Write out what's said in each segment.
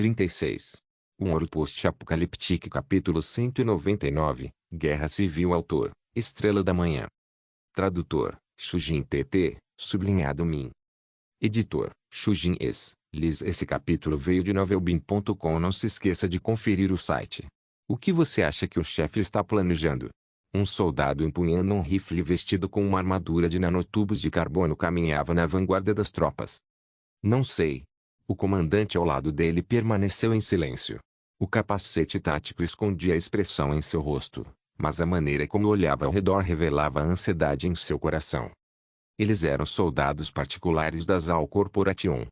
36. Um ouro post-apocalíptico capítulo 199, Guerra Civil autor, Estrela da Manhã. Tradutor, Shujin TT, sublinhado Min. Editor, Shujin S. Liz. Esse capítulo veio de novelbin.com. Não se esqueça de conferir o site. O que você acha que o chefe está planejando? Um soldado empunhando um rifle vestido com uma armadura de nanotubos de carbono caminhava na vanguarda das tropas. Não sei. O comandante ao lado dele permaneceu em silêncio. O capacete tático escondia a expressão em seu rosto, mas a maneira como olhava ao redor revelava a ansiedade em seu coração. Eles eram soldados particulares da ZAL Corporation.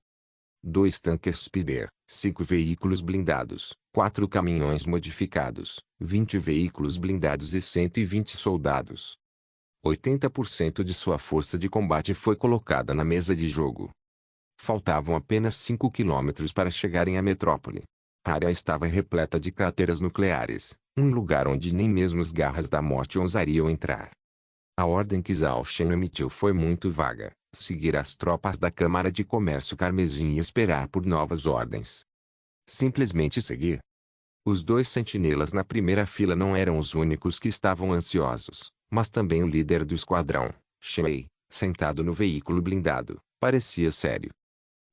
2 tanques Spider, 5 veículos blindados, 4 caminhões modificados, 20 veículos blindados e 120 soldados. 80% de sua força de combate foi colocada na mesa de jogo. Faltavam apenas 5 quilômetros para chegarem à metrópole. A área estava repleta de crateras nucleares, um lugar onde nem mesmo as garras da morte ousariam entrar. A ordem que Zhao Shen emitiu foi muito vaga: seguir as tropas da Câmara de Comércio Carmesim e esperar por novas ordens. Simplesmente seguir. Os 2 sentinelas na primeira fila não eram os únicos que estavam ansiosos, mas também o líder do esquadrão, Shen, sentado no veículo blindado, parecia sério.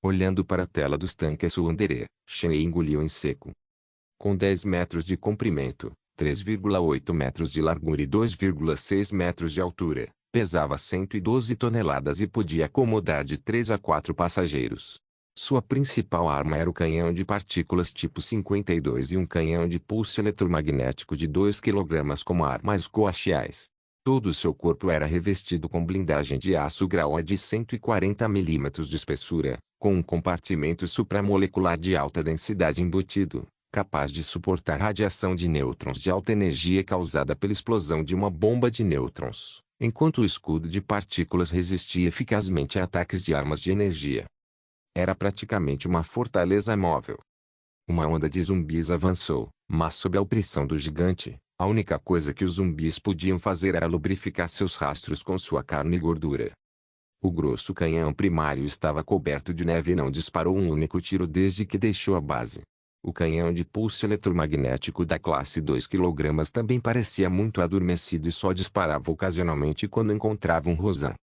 Olhando para a tela dos tanques Wandere, Shen engoliu em seco. Com 10 metros de comprimento, 3,8 metros de largura e 2,6 metros de altura, pesava 112 toneladas e podia acomodar de 3 a 4 passageiros. Sua principal arma era o canhão de partículas tipo 52 e um canhão de pulso eletromagnético de 2 kg como armas coaxiais. Todo o seu corpo era revestido com blindagem de aço graúa de 140 mm de espessura, com um compartimento supramolecular de alta densidade embutido, capaz de suportar radiação de nêutrons de alta energia causada pela explosão de uma bomba de nêutrons, enquanto o escudo de partículas resistia eficazmente a ataques de armas de energia. Era praticamente uma fortaleza móvel. Uma onda de zumbis avançou, mas sob a opressão do gigante, a única coisa que os zumbis podiam fazer era lubrificar seus rastros com sua carne e gordura. O grosso canhão primário estava coberto de neve e não disparou um único tiro desde que deixou a base. O canhão de pulso eletromagnético da classe 2 kg também parecia muito adormecido e só disparava ocasionalmente quando encontrava um Rosan.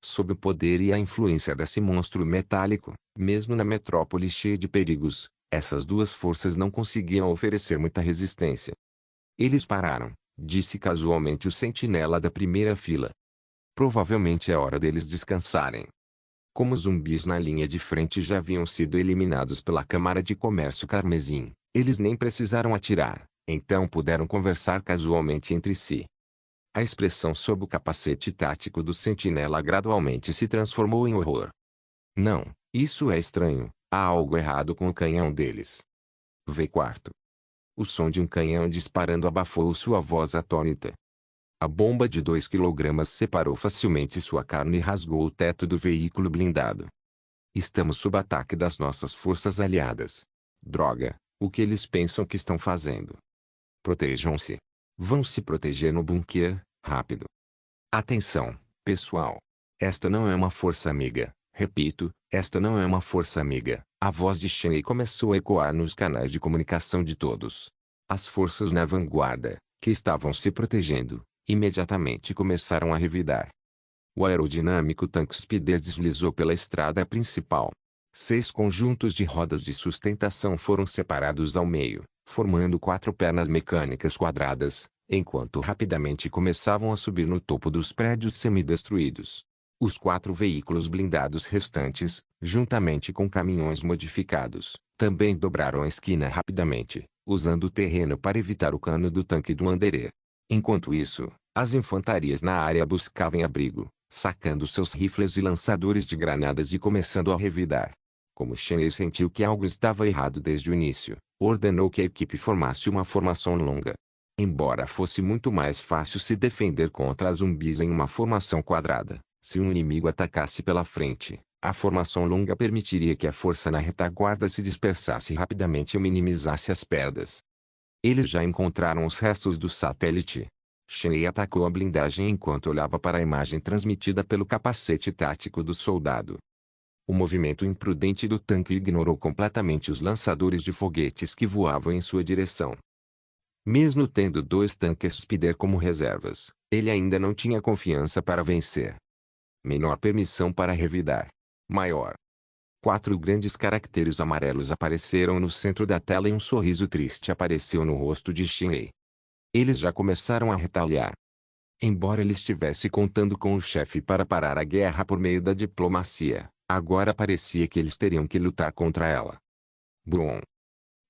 Sob o poder e a influência desse monstro metálico, mesmo na metrópole cheia de perigos, essas 2 forças não conseguiam oferecer muita resistência. Eles pararam, disse casualmente o sentinela da primeira fila. Provavelmente é hora deles descansarem. Como os zumbis na linha de frente já haviam sido eliminados pela Câmara de Comércio Carmesim, eles nem precisaram atirar, então puderam conversar casualmente entre si. A expressão sob o capacete tático do sentinela gradualmente se transformou em horror. Não, isso é estranho, há algo errado com o canhão deles. V4. O som de um canhão disparando abafou sua voz atônita. A bomba de 2 kg separou facilmente sua carne e rasgou o teto do veículo blindado. Estamos sob ataque das nossas forças aliadas. Droga, o que eles pensam que estão fazendo? Protejam-se. Vão se proteger no bunker, rápido. Atenção, pessoal. Esta não é uma força amiga. Repito, esta não é uma força amiga. A voz de Shen começou a ecoar nos canais de comunicação de todos. As forças na vanguarda, que estavam se protegendo, imediatamente começaram a revidar. O aerodinâmico tanque Spider deslizou pela estrada principal. 6 conjuntos de rodas de sustentação foram separados ao meio, formando 4 pernas mecânicas quadradas, enquanto rapidamente começavam a subir no topo dos prédios semidestruídos. Os 4 veículos blindados restantes, juntamente com caminhões modificados, também dobraram a esquina rapidamente, usando o terreno para evitar o cano do tanque do Wandere. Enquanto isso, as infantarias na área buscavam abrigo, sacando seus rifles e lançadores de granadas e começando a revidar. Como Shen sentiu que algo estava errado desde o início, ordenou que a equipe formasse uma formação longa. Embora fosse muito mais fácil se defender contra zumbis em uma formação quadrada, se um inimigo atacasse pela frente, a formação longa permitiria que a força na retaguarda se dispersasse rapidamente e minimizasse as perdas. Eles já encontraram os restos do satélite. Shen atacou a blindagem enquanto olhava para a imagem transmitida pelo capacete tático do soldado. O movimento imprudente do tanque ignorou completamente os lançadores de foguetes que voavam em sua direção. Mesmo tendo 2 tanques Spider como reservas, ele ainda não tinha confiança para vencer. Menor permissão para revidar. Maior. 4 grandes caracteres amarelos apareceram no centro da tela e um sorriso triste apareceu no rosto de Shin'ei. Eles já começaram a retaliar. Embora ele estivesse contando com o chefe para parar a guerra por meio da diplomacia, agora parecia que eles teriam que lutar contra ela. Brum!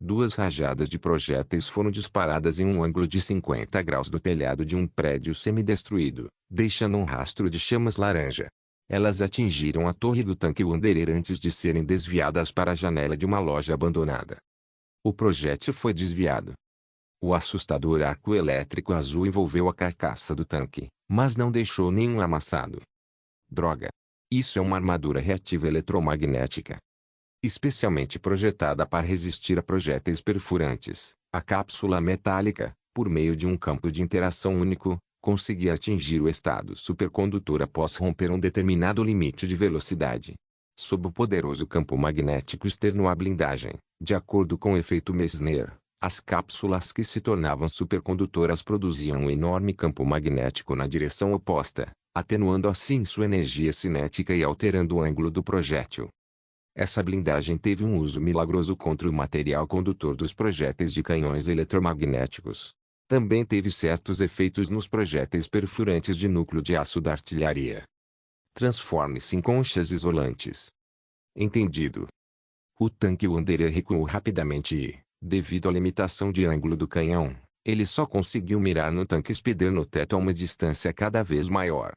2 rajadas de projéteis foram disparadas em um ângulo de 50 graus do telhado de um prédio semidestruído, deixando um rastro de chamas laranja. Elas atingiram a torre do tanque Wanderer antes de serem desviadas para a janela de uma loja abandonada. O projétil foi desviado. O assustador arco elétrico azul envolveu a carcaça do tanque, mas não deixou nenhum amassado. Droga! Isso é uma armadura reativa eletromagnética. Especialmente projetada para resistir a projéteis perfurantes, a cápsula metálica, por meio de um campo de interação único, conseguia atingir o estado supercondutor após romper um determinado limite de velocidade. Sob o poderoso campo magnético externo à blindagem, de acordo com o efeito Meissner, as cápsulas que se tornavam supercondutoras produziam um enorme campo magnético na direção oposta, atenuando assim sua energia cinética e alterando o ângulo do projétil. Essa blindagem teve um uso milagroso contra o material condutor dos projéteis de canhões eletromagnéticos. Também teve certos efeitos nos projéteis perfurantes de núcleo de aço da artilharia. Transforme-se em conchas isolantes. Entendido. O tanque Wanderer recuou rapidamente e, devido à limitação de ângulo do canhão, ele só conseguiu mirar no tanque Spider no teto a uma distância cada vez maior.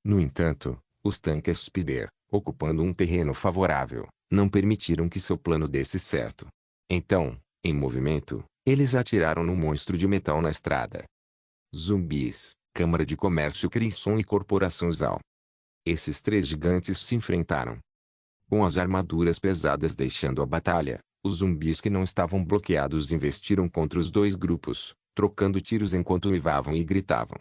No entanto, os tanques Spider, ocupando um terreno favorável, não permitiram que seu plano desse certo. Então, em movimento, eles atiraram no monstro de metal na estrada. Zumbis, Câmara de Comércio Crimson e Corporação Zal. Esses 3 gigantes se enfrentaram. Com as armaduras pesadas deixando a batalha, os zumbis que não estavam bloqueados investiram contra os 2 grupos, trocando tiros enquanto uivavam e gritavam.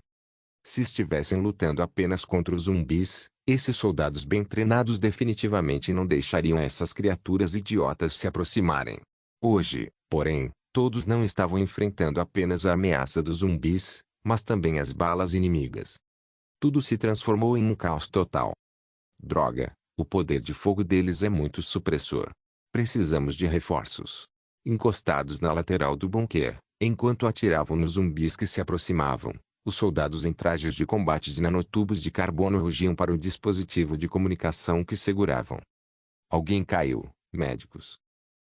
Se estivessem lutando apenas contra os zumbis, esses soldados bem treinados definitivamente não deixariam essas criaturas idiotas se aproximarem. Hoje, porém, todos não estavam enfrentando apenas a ameaça dos zumbis, mas também as balas inimigas. Tudo se transformou em um caos total. Droga, o poder de fogo deles é muito supressor. Precisamos de reforços. Encostados na lateral do bunker, enquanto atiravam nos zumbis que se aproximavam, os soldados em trajes de combate de nanotubos de carbono rugiam para o dispositivo de comunicação que seguravam. Alguém caiu, médicos.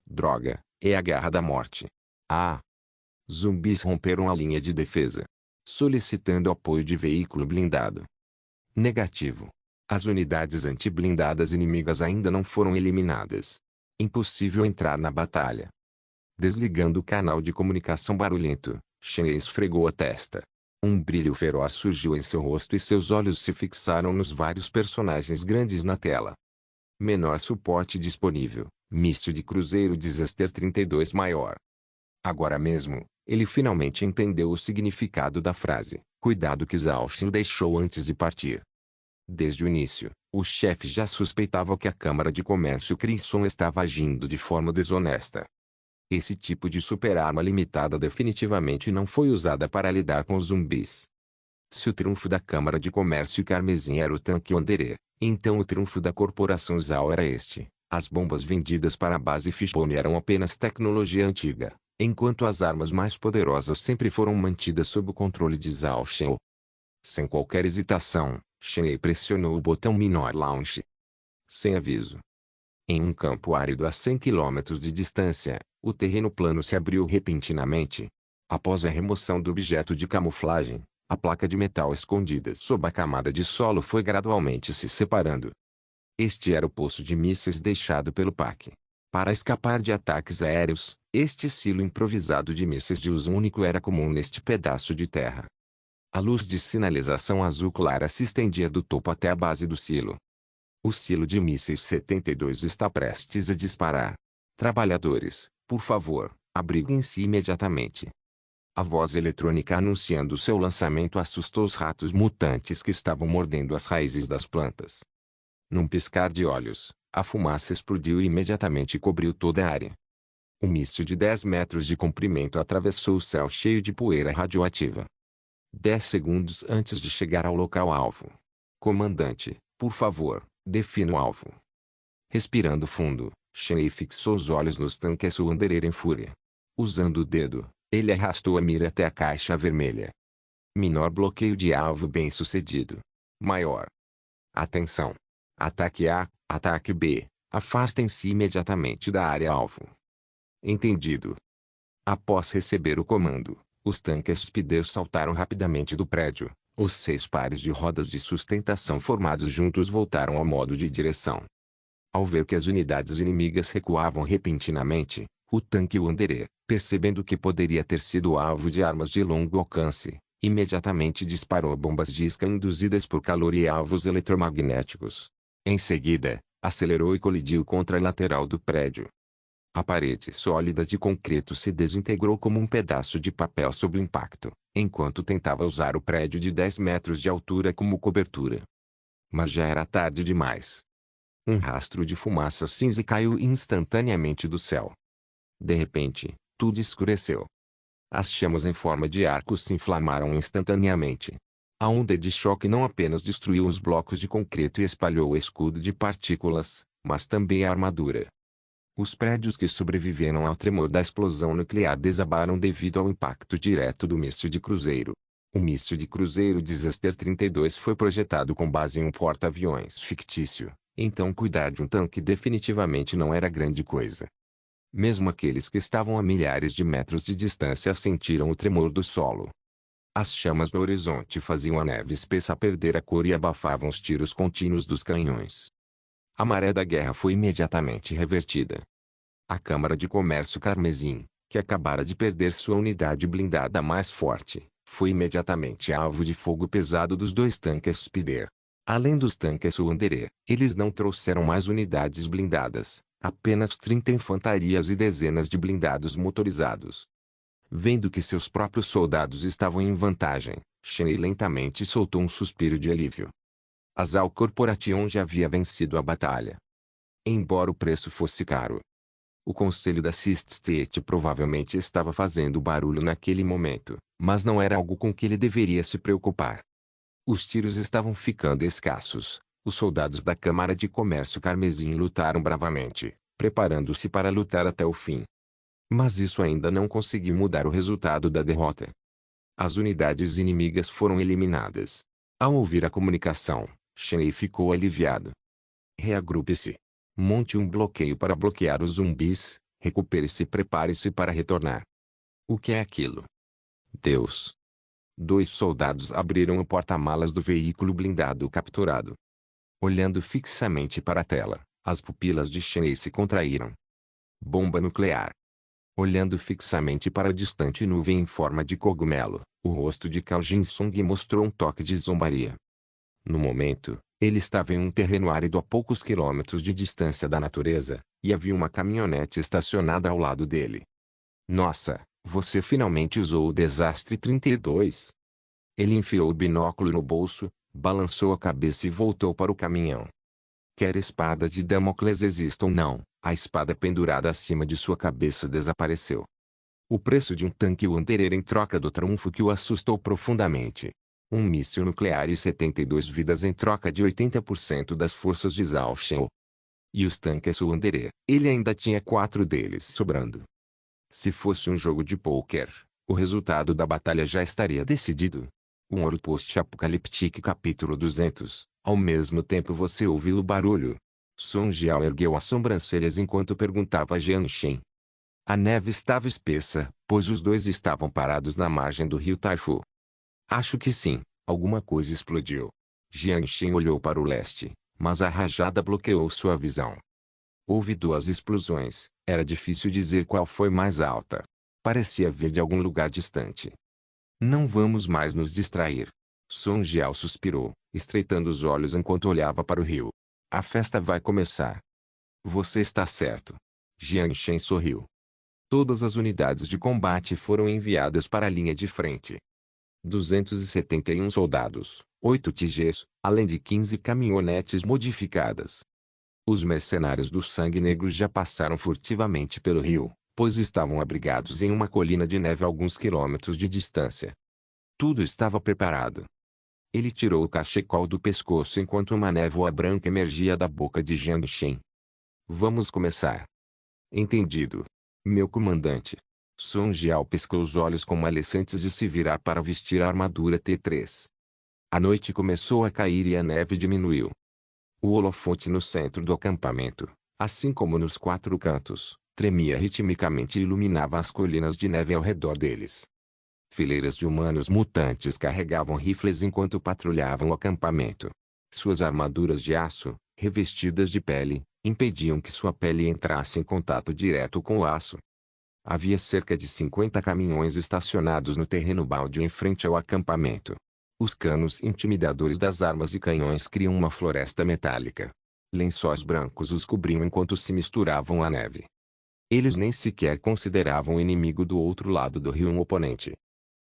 Droga, é a garra da morte. Ah! Zumbis romperam a linha de defesa, solicitando apoio de veículo blindado. Negativo. As unidades anti-blindadas inimigas ainda não foram eliminadas. Impossível entrar na batalha. Desligando o canal de comunicação barulhento, Shen esfregou a testa. Um brilho feroz surgiu em seu rosto e seus olhos se fixaram nos vários personagens grandes na tela. Menor suporte disponível, míssil de cruzeiro Disaster 32 maior. Agora mesmo, ele finalmente entendeu o significado da frase, cuidado que Zhao Xin deixou antes de partir. Desde o início, o chefe já suspeitava que a Câmara de Comércio Crimson estava agindo de forma desonesta. Esse tipo de super-arma limitada definitivamente não foi usada para lidar com os zumbis. Se o triunfo da Câmara de Comércio Carmesim era o tanque Wanderer, então o triunfo da Corporação Zal era este. As bombas vendidas para a base Fishbone eram apenas tecnologia antiga, enquanto as armas mais poderosas sempre foram mantidas sob o controle de Zhao Shen. Sem qualquer hesitação, Shen pressionou o botão Minor Launch. Sem aviso. Em um campo árido a 100 km de distância, o terreno plano se abriu repentinamente. Após a remoção do objeto de camuflagem, a placa de metal escondida sob a camada de solo foi gradualmente se separando. Este era o poço de mísseis deixado pelo PAC. Para escapar de ataques aéreos, este silo improvisado de mísseis de uso único era comum neste pedaço de terra. A luz de sinalização azul clara se estendia do topo até a base do silo. O silo de mísseis 72 está prestes a disparar. Trabalhadores, por favor, abriguem-se imediatamente. A voz eletrônica anunciando seu lançamento assustou os ratos mutantes que estavam mordendo as raízes das plantas. Num piscar de olhos, A fumaça explodiu e imediatamente cobriu toda a área. Um míssil de 10 metros de comprimento atravessou o céu cheio de poeira radioativa. 10 segundos antes de chegar ao local-alvo. Comandante, por favor, defina o alvo. Respirando fundo, Shen fixou os olhos nos tanques Wanderer em fúria. Usando o dedo, ele arrastou a mira até a caixa vermelha. Menor bloqueio de alvo bem-sucedido. Maior. Atenção! Ataque A, ataque B, afastem-se imediatamente da área-alvo. Entendido. Após receber o comando, os tanques Spider saltaram rapidamente do prédio. Os 6 pares de rodas de sustentação formados juntos voltaram ao modo de direção. Ao ver que as unidades inimigas recuavam repentinamente, o tanque Wanderer, percebendo que poderia ter sido alvo de armas de longo alcance, imediatamente disparou bombas de isca induzidas por calor e alvos eletromagnéticos. Em seguida, acelerou e colidiu contra a lateral do prédio. A parede sólida de concreto se desintegrou como um pedaço de papel sob o impacto, enquanto tentava usar o prédio de 10 metros de altura como cobertura. Mas já era tarde demais. Um rastro de fumaça cinza caiu instantaneamente do céu. De repente, tudo escureceu. As chamas em forma de arcos se inflamaram instantaneamente. A onda de choque não apenas destruiu os blocos de concreto e espalhou o escudo de partículas, mas também a armadura. Os prédios que sobreviveram ao tremor da explosão nuclear desabaram devido ao impacto direto do míssil de cruzeiro. O míssil de cruzeiro Disaster 32 foi projetado com base em um porta-aviões fictício, então cuidar de um tanque definitivamente não era grande coisa. Mesmo aqueles que estavam a milhares de metros de distância sentiram o tremor do solo. As chamas no horizonte faziam a neve espessa perder a cor e abafavam os tiros contínuos dos canhões. A maré da guerra foi imediatamente revertida. A Câmara de Comércio Carmesim, que acabara de perder sua unidade blindada mais forte, foi imediatamente alvo de fogo pesado dos 2 tanques Spider. Além dos tanques Wanderer, eles não trouxeram mais unidades blindadas, apenas 30 infantarias e dezenas de blindados motorizados. Vendo que seus próprios soldados estavam em vantagem, Shen lentamente soltou um suspiro de alívio. A Zal Corporation já havia vencido a batalha. Embora o preço fosse caro. O conselho da Sixth State provavelmente estava fazendo barulho naquele momento, mas não era algo com que ele deveria se preocupar. Os tiros estavam ficando escassos. Os soldados da Câmara de Comércio Carmesim lutaram bravamente, preparando-se para lutar até o fim. Mas isso ainda não conseguiu mudar o resultado da derrota. As unidades inimigas foram eliminadas. Ao ouvir a comunicação, Shen ficou aliviado. Reagrupe-se. Monte um bloqueio para bloquear os zumbis, recupere-se e prepare-se para retornar. O que é aquilo? Deus! 2 soldados abriram o porta-malas do veículo blindado capturado. Olhando fixamente para a tela, as pupilas de Shen se contraíram. Bomba nuclear. Olhando fixamente para a distante nuvem em forma de cogumelo, o rosto de Cao Jinsong mostrou um toque de zombaria. No momento, ele estava em um terreno árido a poucos quilômetros de distância da natureza, e havia uma caminhonete estacionada ao lado dele. Nossa, você finalmente usou o Desastre 32? Ele enfiou o binóculo no bolso, balançou a cabeça e voltou para o caminhão. Quer espada de Damocles exista ou não, a espada pendurada acima de sua cabeça desapareceu. O preço de um tanque Wanderer em troca do trunfo que o assustou profundamente. Um míssil nuclear e 72 vidas em troca de 80% das forças de Zhao Shen. E os tanques Wanderer, ele ainda tinha 4 deles sobrando. Se fosse um jogo de pôquer, o resultado da batalha já estaria decidido. Um Ouro Post-Apocaliptique capítulo 200. Ao mesmo tempo você ouviu o barulho. Song Jiao ergueu as sobrancelhas enquanto perguntava a Jiang Shen. A neve estava espessa, pois os 2 estavam parados na margem do rio Taifu. Acho que sim, alguma coisa explodiu. Jiang Shen olhou para o leste, mas a rajada bloqueou sua visão. Houve 2 explosões, era difícil dizer qual foi mais alta. Parecia vir de algum lugar distante. Não vamos mais nos distrair. Song Jiao suspirou, estreitando os olhos enquanto olhava para o rio. A festa vai começar. Você está certo. Jiang Shen sorriu. Todas as unidades de combate foram enviadas para a linha de frente. 271 soldados, 8 TGs, além de 15 caminhonetes modificadas. Os mercenários do Sangue Negro já passaram furtivamente pelo rio, pois estavam abrigados em uma colina de neve a alguns quilômetros de distância. Tudo estava preparado. Ele tirou o cachecol do pescoço enquanto uma névoa branca emergia da boca de Jiang Shen. Vamos começar. Entendido. Meu comandante. Song Jiao piscou os olhos com malice antes de se virar para vestir a armadura T3. A noite começou a cair e a neve diminuiu. O holofote no centro do acampamento, assim como nos quatro cantos, tremia ritmicamente e iluminava as colinas de neve ao redor deles. Fileiras de humanos mutantes carregavam rifles enquanto patrulhavam o acampamento. Suas armaduras de aço, revestidas de pele, impediam que sua pele entrasse em contato direto com o aço. Havia cerca de 50 caminhões estacionados no terreno baldio em frente ao acampamento. Os canos intimidadores das armas e canhões criam uma floresta metálica. Lençóis brancos os cobriam enquanto se misturavam à neve. Eles nem sequer consideravam o inimigo do outro lado do rio um oponente.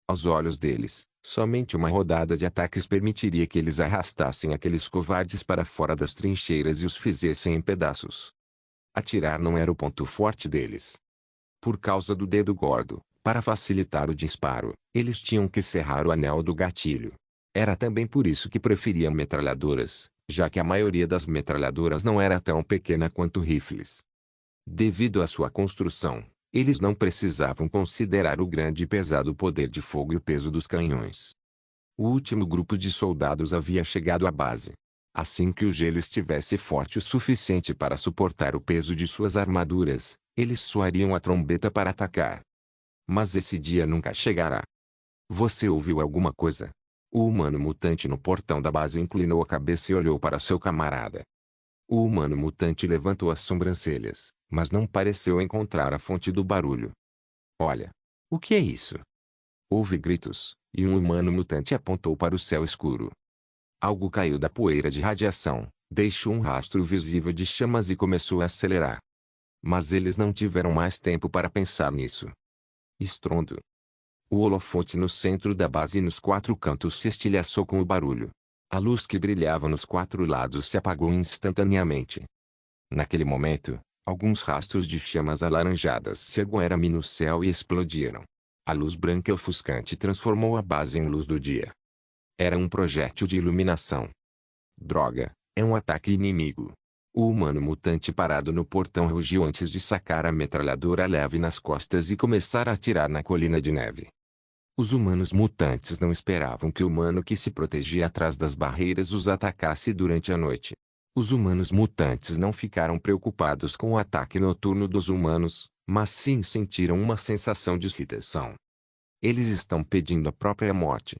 Aos olhos deles, somente uma rodada de ataques permitiria que eles arrastassem aqueles covardes para fora das trincheiras e os fizessem em pedaços. Atirar não era o ponto forte deles. Por causa do dedo gordo, para facilitar o disparo, eles tinham que serrar o anel do gatilho. Era também por isso que preferiam metralhadoras, já que a maioria das metralhadoras não era tão pequena quanto rifles. Devido à sua construção, eles não precisavam considerar o grande e pesado poder de fogo e o peso dos canhões. O último grupo de soldados havia chegado à base. Assim que o gelo estivesse forte o suficiente para suportar o peso de suas armaduras, eles soariam a trombeta para atacar. Mas esse dia nunca chegará. Você ouviu alguma coisa? O humano mutante no portão da base inclinou a cabeça e olhou para seu camarada. O humano mutante levantou as sobrancelhas, mas não pareceu encontrar a fonte do barulho. Olha. O que é isso? Houve gritos, e um humano mutante apontou para o céu escuro. Algo caiu da poeira de radiação, deixou um rastro visível de chamas e começou a acelerar. Mas eles não tiveram mais tempo para pensar nisso. Estrondo. O holofote no centro da base e nos quatro cantos se estilhaçou com o barulho. A luz que brilhava nos quatro lados se apagou instantaneamente. Naquele momento, alguns rastros de chamas alaranjadas se ergueram no céu e explodiram. A luz branca ofuscante transformou a base em luz do dia. Era um projétil de iluminação. Droga, é um ataque inimigo. O humano mutante parado no portão rugiu antes de sacar a metralhadora leve nas costas e começar a atirar na colina de neve. Os humanos mutantes não esperavam que o humano que se protegia atrás das barreiras os atacasse durante a noite. Os humanos mutantes não ficaram preocupados com o ataque noturno dos humanos, mas sim sentiram uma sensação de excitação. Eles estão pedindo a própria morte.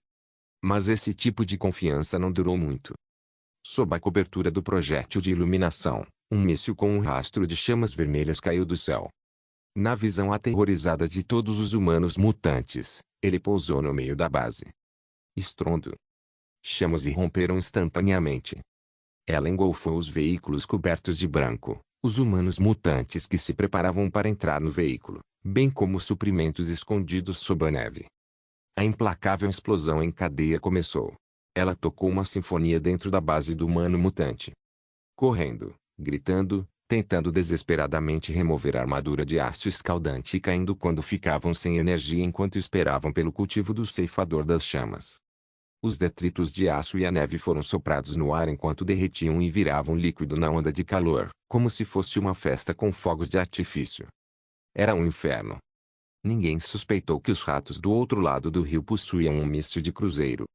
Mas esse tipo de confiança não durou muito. Sob a cobertura do projétil de iluminação, um míssil com um rastro de chamas vermelhas caiu do céu. Na visão aterrorizada de todos os humanos mutantes, ele pousou no meio da base. Estrondo. Chamas irromperam instantaneamente. Ela engolfou os veículos cobertos de branco, os humanos mutantes que se preparavam para entrar no veículo, bem como os suprimentos escondidos sob a neve. A implacável explosão em cadeia começou. Ela tocou uma sinfonia dentro da base do humano mutante. Correndo, gritando, tentando desesperadamente remover a armadura de aço escaldante e caindo quando ficavam sem energia enquanto esperavam pelo cultivo do ceifador das chamas. Os detritos de aço e a neve foram soprados no ar enquanto derretiam e viravam líquido na onda de calor, como se fosse uma festa com fogos de artifício. Era um inferno. Ninguém suspeitou que os ratos do outro lado do rio possuíam um míssil de cruzeiro.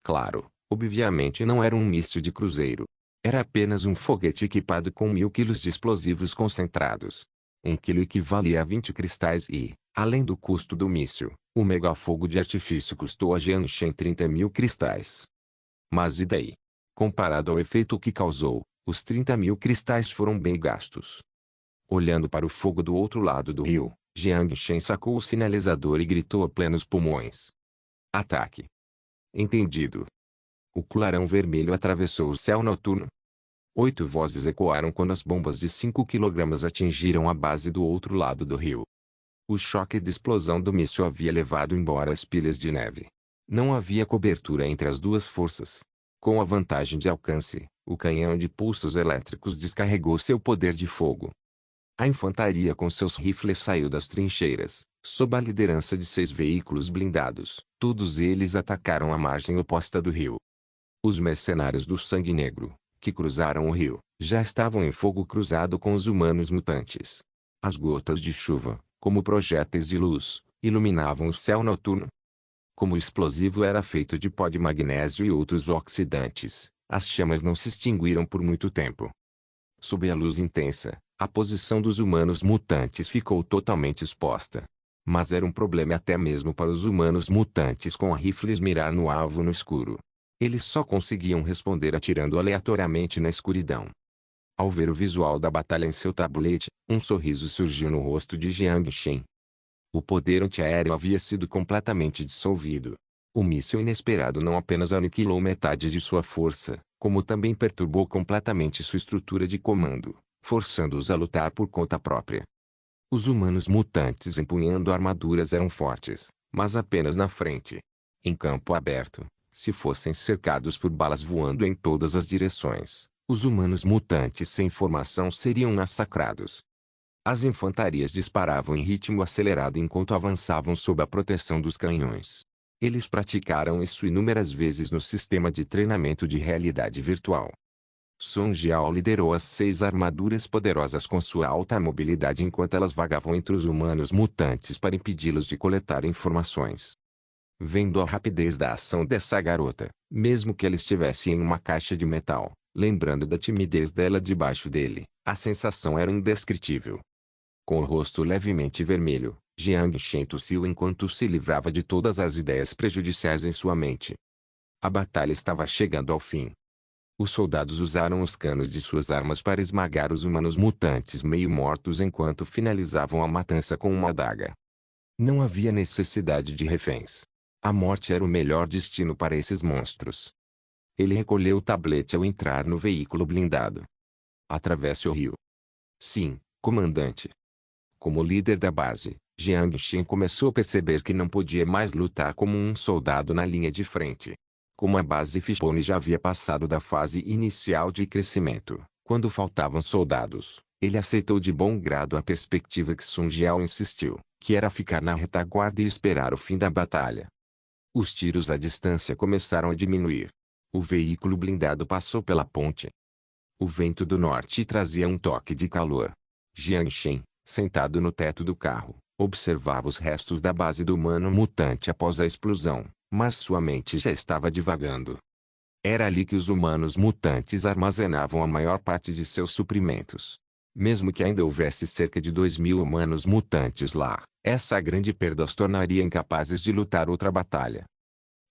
Claro, obviamente não era um míssil de cruzeiro. Era apenas um foguete equipado com 1000 quilos de explosivos concentrados. 1 quilo equivalia a 20 cristais e, além do custo do míssil, o megafogo de artifício custou a Jianshen 30.000 cristais. Mas e daí? Comparado ao efeito que causou, os 30.000 cristais foram bem gastos. Olhando para o fogo do outro lado do rio, Jiang Shen sacou o sinalizador e gritou a plenos pulmões. Ataque. Entendido. O clarão vermelho atravessou o céu noturno. 8 vozes ecoaram quando as bombas de 5 kg atingiram a base do outro lado do rio. O choque de explosão do míssil havia levado embora as pilhas de neve. Não havia cobertura entre as duas forças. Com a vantagem de alcance, O canhão de pulsos elétricos descarregou seu poder de fogo. A infantaria com seus rifles saiu das trincheiras, sob a liderança de 6 veículos blindados. Todos eles atacaram a margem oposta do rio. Os mercenários do Sangue Negro, que cruzaram o rio, já estavam em fogo cruzado com os humanos mutantes. As gotas de chuva, como projéteis de luz, iluminavam o céu noturno. Como o explosivo era feito de pó de magnésio e outros oxidantes, as chamas não se extinguiram por muito tempo. Sob a luz intensa, a posição dos humanos mutantes ficou totalmente exposta. Mas era um problema até mesmo para os humanos mutantes com rifles mirar no alvo no escuro. Eles só conseguiam responder atirando aleatoriamente na escuridão. Ao ver o visual da batalha em seu tablete, um sorriso surgiu no rosto de Jiang Shen. O poder antiaéreo havia sido completamente dissolvido. O míssil inesperado não apenas aniquilou metade de sua força, como também perturbou completamente sua estrutura de comando, forçando-os a lutar por conta própria. Os humanos mutantes empunhando armaduras eram fortes, mas apenas na frente. Em campo aberto, se fossem cercados por balas voando em todas as direções, os humanos mutantes sem formação seriam massacrados. As infantarias disparavam em ritmo acelerado enquanto avançavam sob a proteção dos canhões. Eles praticaram isso inúmeras vezes no sistema de treinamento de realidade virtual. Song Jiao liderou as 6 armaduras poderosas com sua alta mobilidade enquanto elas vagavam entre os humanos mutantes para impedi-los de coletar informações. Vendo a rapidez da ação dessa garota, mesmo que ela estivesse em uma caixa de metal, lembrando da timidez dela debaixo dele, a sensação era indescritível. Com o rosto levemente vermelho, Jiang Shen tossiu enquanto se livrava de todas as ideias prejudiciais em sua mente. A batalha estava chegando ao fim. Os soldados usaram os canos de suas armas para esmagar os humanos mutantes meio mortos enquanto finalizavam a matança com uma adaga. Não havia necessidade de reféns. A morte era o melhor destino para esses monstros. Ele recolheu o tablete ao entrar no veículo blindado. Atravesse o rio. Sim, comandante. Como líder da base, Jiang Shen começou a perceber que não podia mais lutar como um soldado na linha de frente. Como a base Fishbone já havia passado da fase inicial de crescimento, quando faltavam soldados, ele aceitou de bom grado a perspectiva que Song Jiao insistiu, que era ficar na retaguarda e esperar o fim da batalha. Os tiros à distância começaram a diminuir. O veículo blindado passou pela ponte. O vento do norte trazia um toque de calor. Jiang Shen, sentado no teto do carro, observava os restos da base do humano mutante após a explosão, mas sua mente já estava divagando. Era ali que os humanos mutantes armazenavam a maior parte de seus suprimentos. Mesmo que ainda houvesse cerca de 2.000 humanos mutantes lá, essa grande perda os tornaria incapazes de lutar outra batalha.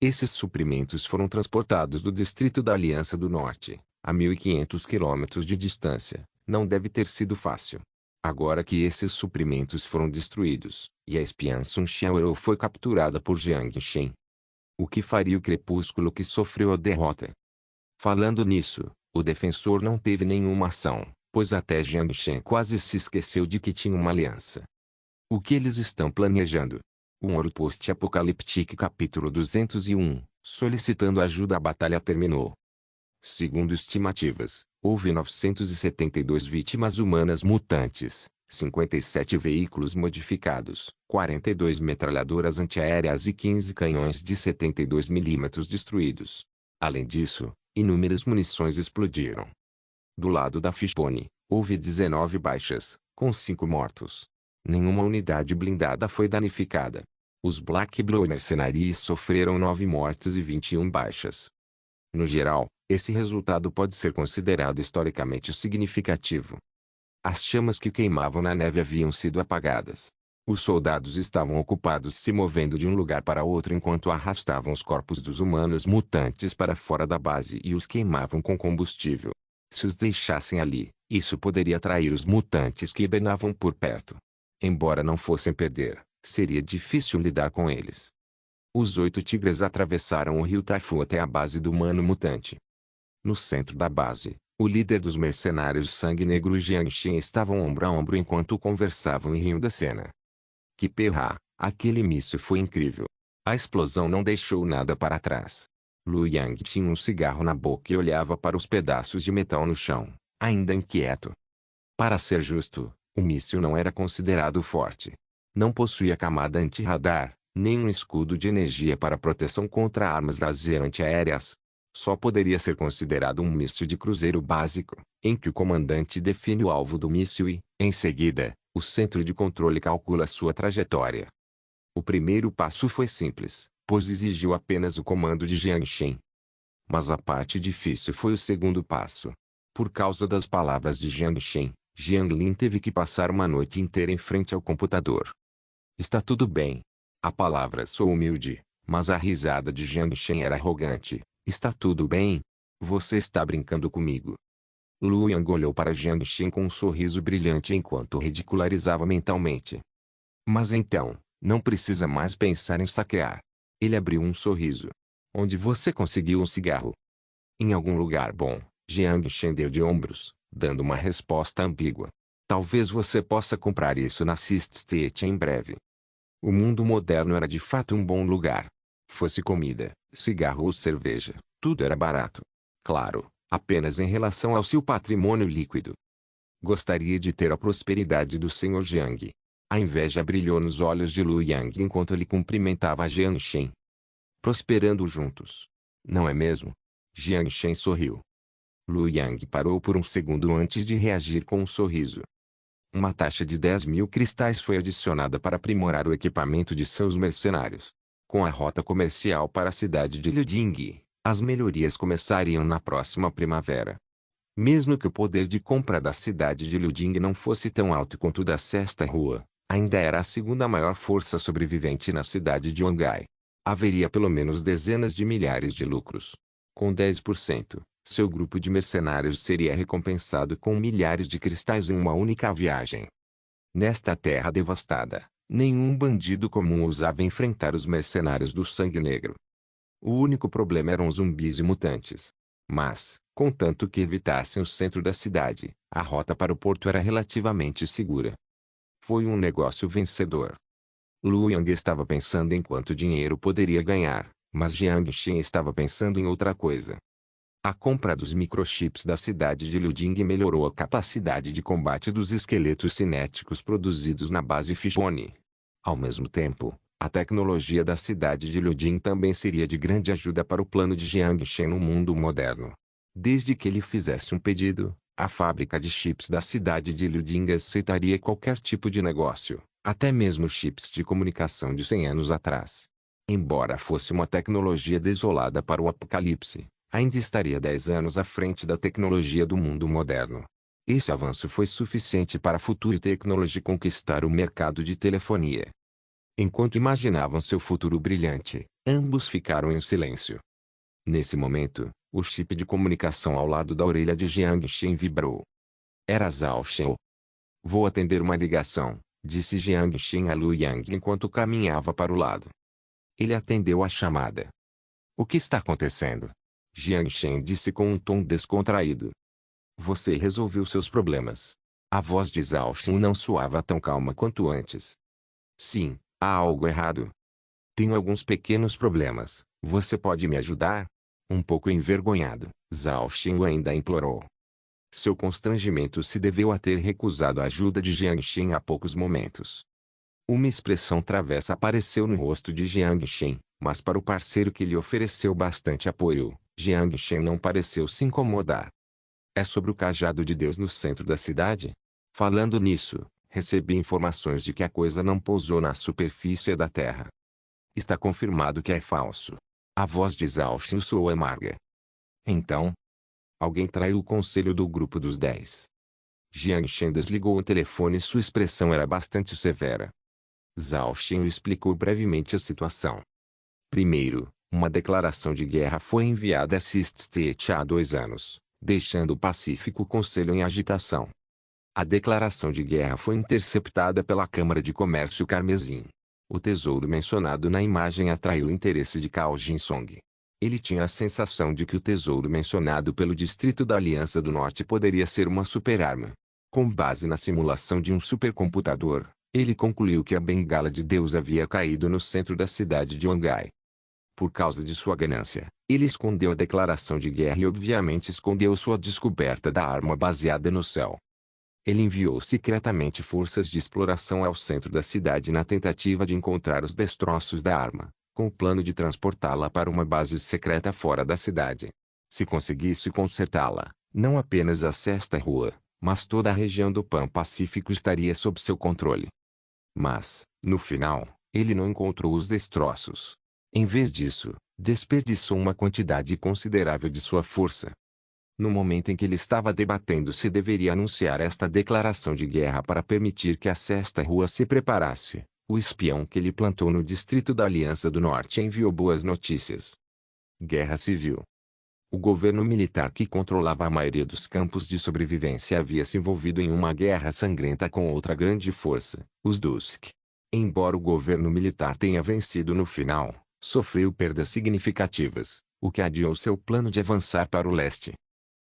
Esses suprimentos foram transportados do distrito da Aliança do Norte, a 1.500 quilômetros de distância. Não deve ter sido fácil. Agora que esses suprimentos foram destruídos, e a espiã Sun Xiaoru foi capturada por Jiang Shen. O que faria o crepúsculo que sofreu a derrota? Falando nisso, o defensor não teve nenhuma ação, pois até Jiang Shen quase se esqueceu de que tinha uma aliança. O que eles estão planejando? Um Ouro Post-Apocaliptique capítulo 201, solicitando ajuda. A batalha terminou. Segundo estimativas, houve 972 vítimas humanas mutantes, 57 veículos modificados, 42 metralhadoras antiaéreas e 15 canhões de 72 mm destruídos. Além disso, inúmeras munições explodiram. Do lado da Fishbone, houve 19 baixas, com 5 mortos. Nenhuma unidade blindada foi danificada. Os Black Blue Mercenaries sofreram 9 mortes e 21 baixas. No geral, esse resultado pode ser considerado historicamente significativo. As chamas que queimavam na neve haviam sido apagadas. Os soldados estavam ocupados se movendo de um lugar para outro enquanto arrastavam os corpos dos humanos mutantes para fora da base e os queimavam com combustível. Se os deixassem ali, isso poderia atrair os mutantes que hibernavam por perto. Embora não fossem perder, seria difícil lidar com eles. Os 8 tigres atravessaram o rio Taifu até a base do humano mutante. No centro da base, o líder dos mercenários Sangue Negro e Jiang Shen estavam ombro a ombro enquanto conversavam e riam da cena. Que perra, aquele míssil foi incrível. A explosão não deixou nada para trás. Lu Yang tinha um cigarro na boca e olhava para os pedaços de metal no chão, ainda inquieto. Para ser justo, o míssil não era considerado forte. Não possuía camada anti-radar, nem um escudo de energia para proteção contra armas laser antiaéreas. Só poderia ser considerado um míssil de cruzeiro básico, em que o comandante define o alvo do míssil e, em seguida, o centro de controle calcula sua trajetória. O primeiro passo foi simples, pois exigiu apenas o comando de Jiang Shen. Mas a parte difícil foi o segundo passo. Por causa das palavras de Jiang Shen, Jiang Lin teve que passar uma noite inteira em frente ao computador. Está tudo bem. A palavra soou humilde, mas a risada de Jiang Shen era arrogante. Está tudo bem? Você está brincando comigo? Lu Yang olhou para Jiang Shen com um sorriso brilhante enquanto ridicularizava mentalmente. Mas então, não precisa mais pensar em saquear. Ele abriu um sorriso. Onde você conseguiu um cigarro? Em algum lugar bom. Jiang Shen deu de ombros, dando uma resposta ambígua. Talvez você possa comprar isso na Sixth State em breve. O mundo moderno era de fato um bom lugar. Fosse comida, cigarro ou cerveja, tudo era barato. Claro, apenas em relação ao seu patrimônio líquido. Gostaria de ter a prosperidade do Sr. Jiang. A inveja brilhou nos olhos de Lu Yang enquanto ele cumprimentava Jiang Shen. Prosperando juntos. Não é mesmo? Jiang Shen sorriu. Lu Yang parou por um segundo antes de reagir com um sorriso. Uma taxa de 10.000 cristais foi adicionada para aprimorar o equipamento de seus mercenários. Com a rota comercial para a cidade de Liuding, as melhorias começariam na próxima primavera. Mesmo que o poder de compra da cidade de Liuding não fosse tão alto quanto o da Sexta Rua, ainda era a segunda maior força sobrevivente na cidade de Wangai. Haveria pelo menos dezenas de milhares de lucros. Com 10%, seu grupo de mercenários seria recompensado com milhares de cristais em uma única viagem. Nesta terra devastada, nenhum bandido comum ousava enfrentar os mercenários do Sangue Negro. O único problema eram os zumbis e mutantes. Mas, contanto que evitassem o centro da cidade, a rota para o porto era relativamente segura. Foi um negócio vencedor. Lu Yang estava pensando em quanto dinheiro poderia ganhar, mas Jiang Shen estava pensando em outra coisa. A compra dos microchips da cidade de Liuding melhorou a capacidade de combate dos esqueletos cinéticos produzidos na base Fishbone. Ao mesmo tempo, a tecnologia da cidade de Liuding também seria de grande ajuda para o plano de Jiang Shen no mundo moderno. Desde que ele fizesse um pedido, a fábrica de chips da cidade de Liuding aceitaria qualquer tipo de negócio, até mesmo chips de comunicação de 100 anos atrás. Embora fosse uma tecnologia desolada para o apocalipse, ainda estaria 10 anos à frente da tecnologia do mundo moderno. Esse avanço foi suficiente para a Future Technology conquistar o mercado de telefonia. Enquanto imaginavam seu futuro brilhante, ambos ficaram em silêncio. Nesse momento, o chip de comunicação ao lado da orelha de Jiang Shen vibrou. Era Zhao Shen. Vou atender uma ligação, disse Jiang Shen a Lu Yang enquanto caminhava para o lado. Ele atendeu a chamada. O que está acontecendo? Jiang Shen disse com um tom descontraído. Você resolveu seus problemas. A voz de Zhao Shen não soava tão calma quanto antes. Sim, há algo errado. Tenho alguns pequenos problemas. Você pode me ajudar? Um pouco envergonhado, Zhao Shen ainda implorou. Seu constrangimento se deveu a ter recusado a ajuda de Jiang Shen há poucos momentos. Uma expressão travessa apareceu no rosto de Jiang Shen, mas para o parceiro que lhe ofereceu bastante apoio, Jiang Shen não pareceu se incomodar. É sobre o cajado de Deus no centro da cidade? Falando nisso, recebi informações de que a coisa não pousou na superfície da terra. Está confirmado que é falso. A voz de Zhao Shen soou amarga. Então, alguém traiu o conselho do grupo dos 10. Jiang Shen desligou o telefone e sua expressão era bastante severa. Zhao Shen explicou brevemente a situação. Primeiro, uma declaração de guerra foi enviada a Sixth State há 2 anos, deixando o Pacífico Conselho em agitação. A declaração de guerra foi interceptada pela Câmara de Comércio Carmesim. O tesouro mencionado na imagem atraiu o interesse de Cao Jinsong. Ele tinha a sensação de que o tesouro mencionado pelo Distrito da Aliança do Norte poderia ser uma superarma. Com base na simulação de um supercomputador, ele concluiu que a bengala de Deus havia caído no centro da cidade de Wangai. Por causa de sua ganância, Ele escondeu a declaração de guerra e obviamente escondeu sua descoberta da arma baseada no céu. Ele enviou secretamente forças de exploração ao centro da cidade na tentativa de encontrar os destroços da arma, com o plano de transportá-la para uma base secreta fora da cidade. Se conseguisse consertá-la, não apenas a Sexta Rua, mas toda a região do Pan-Pacífico estaria sob seu controle. Mas, no final, ele não encontrou os destroços. Em vez disso, desperdiçou uma quantidade considerável de sua força. No momento em que ele estava debatendo se deveria anunciar esta declaração de guerra para permitir que a Sexta Rua se preparasse, o espião que ele plantou no distrito da Aliança do Norte enviou boas notícias. Guerra civil. O governo militar que controlava a maioria dos campos de sobrevivência havia se envolvido em uma guerra sangrenta com outra grande força, os Dusk. Embora o governo militar tenha vencido no final, sofreu perdas significativas, o que adiou seu plano de avançar para o leste.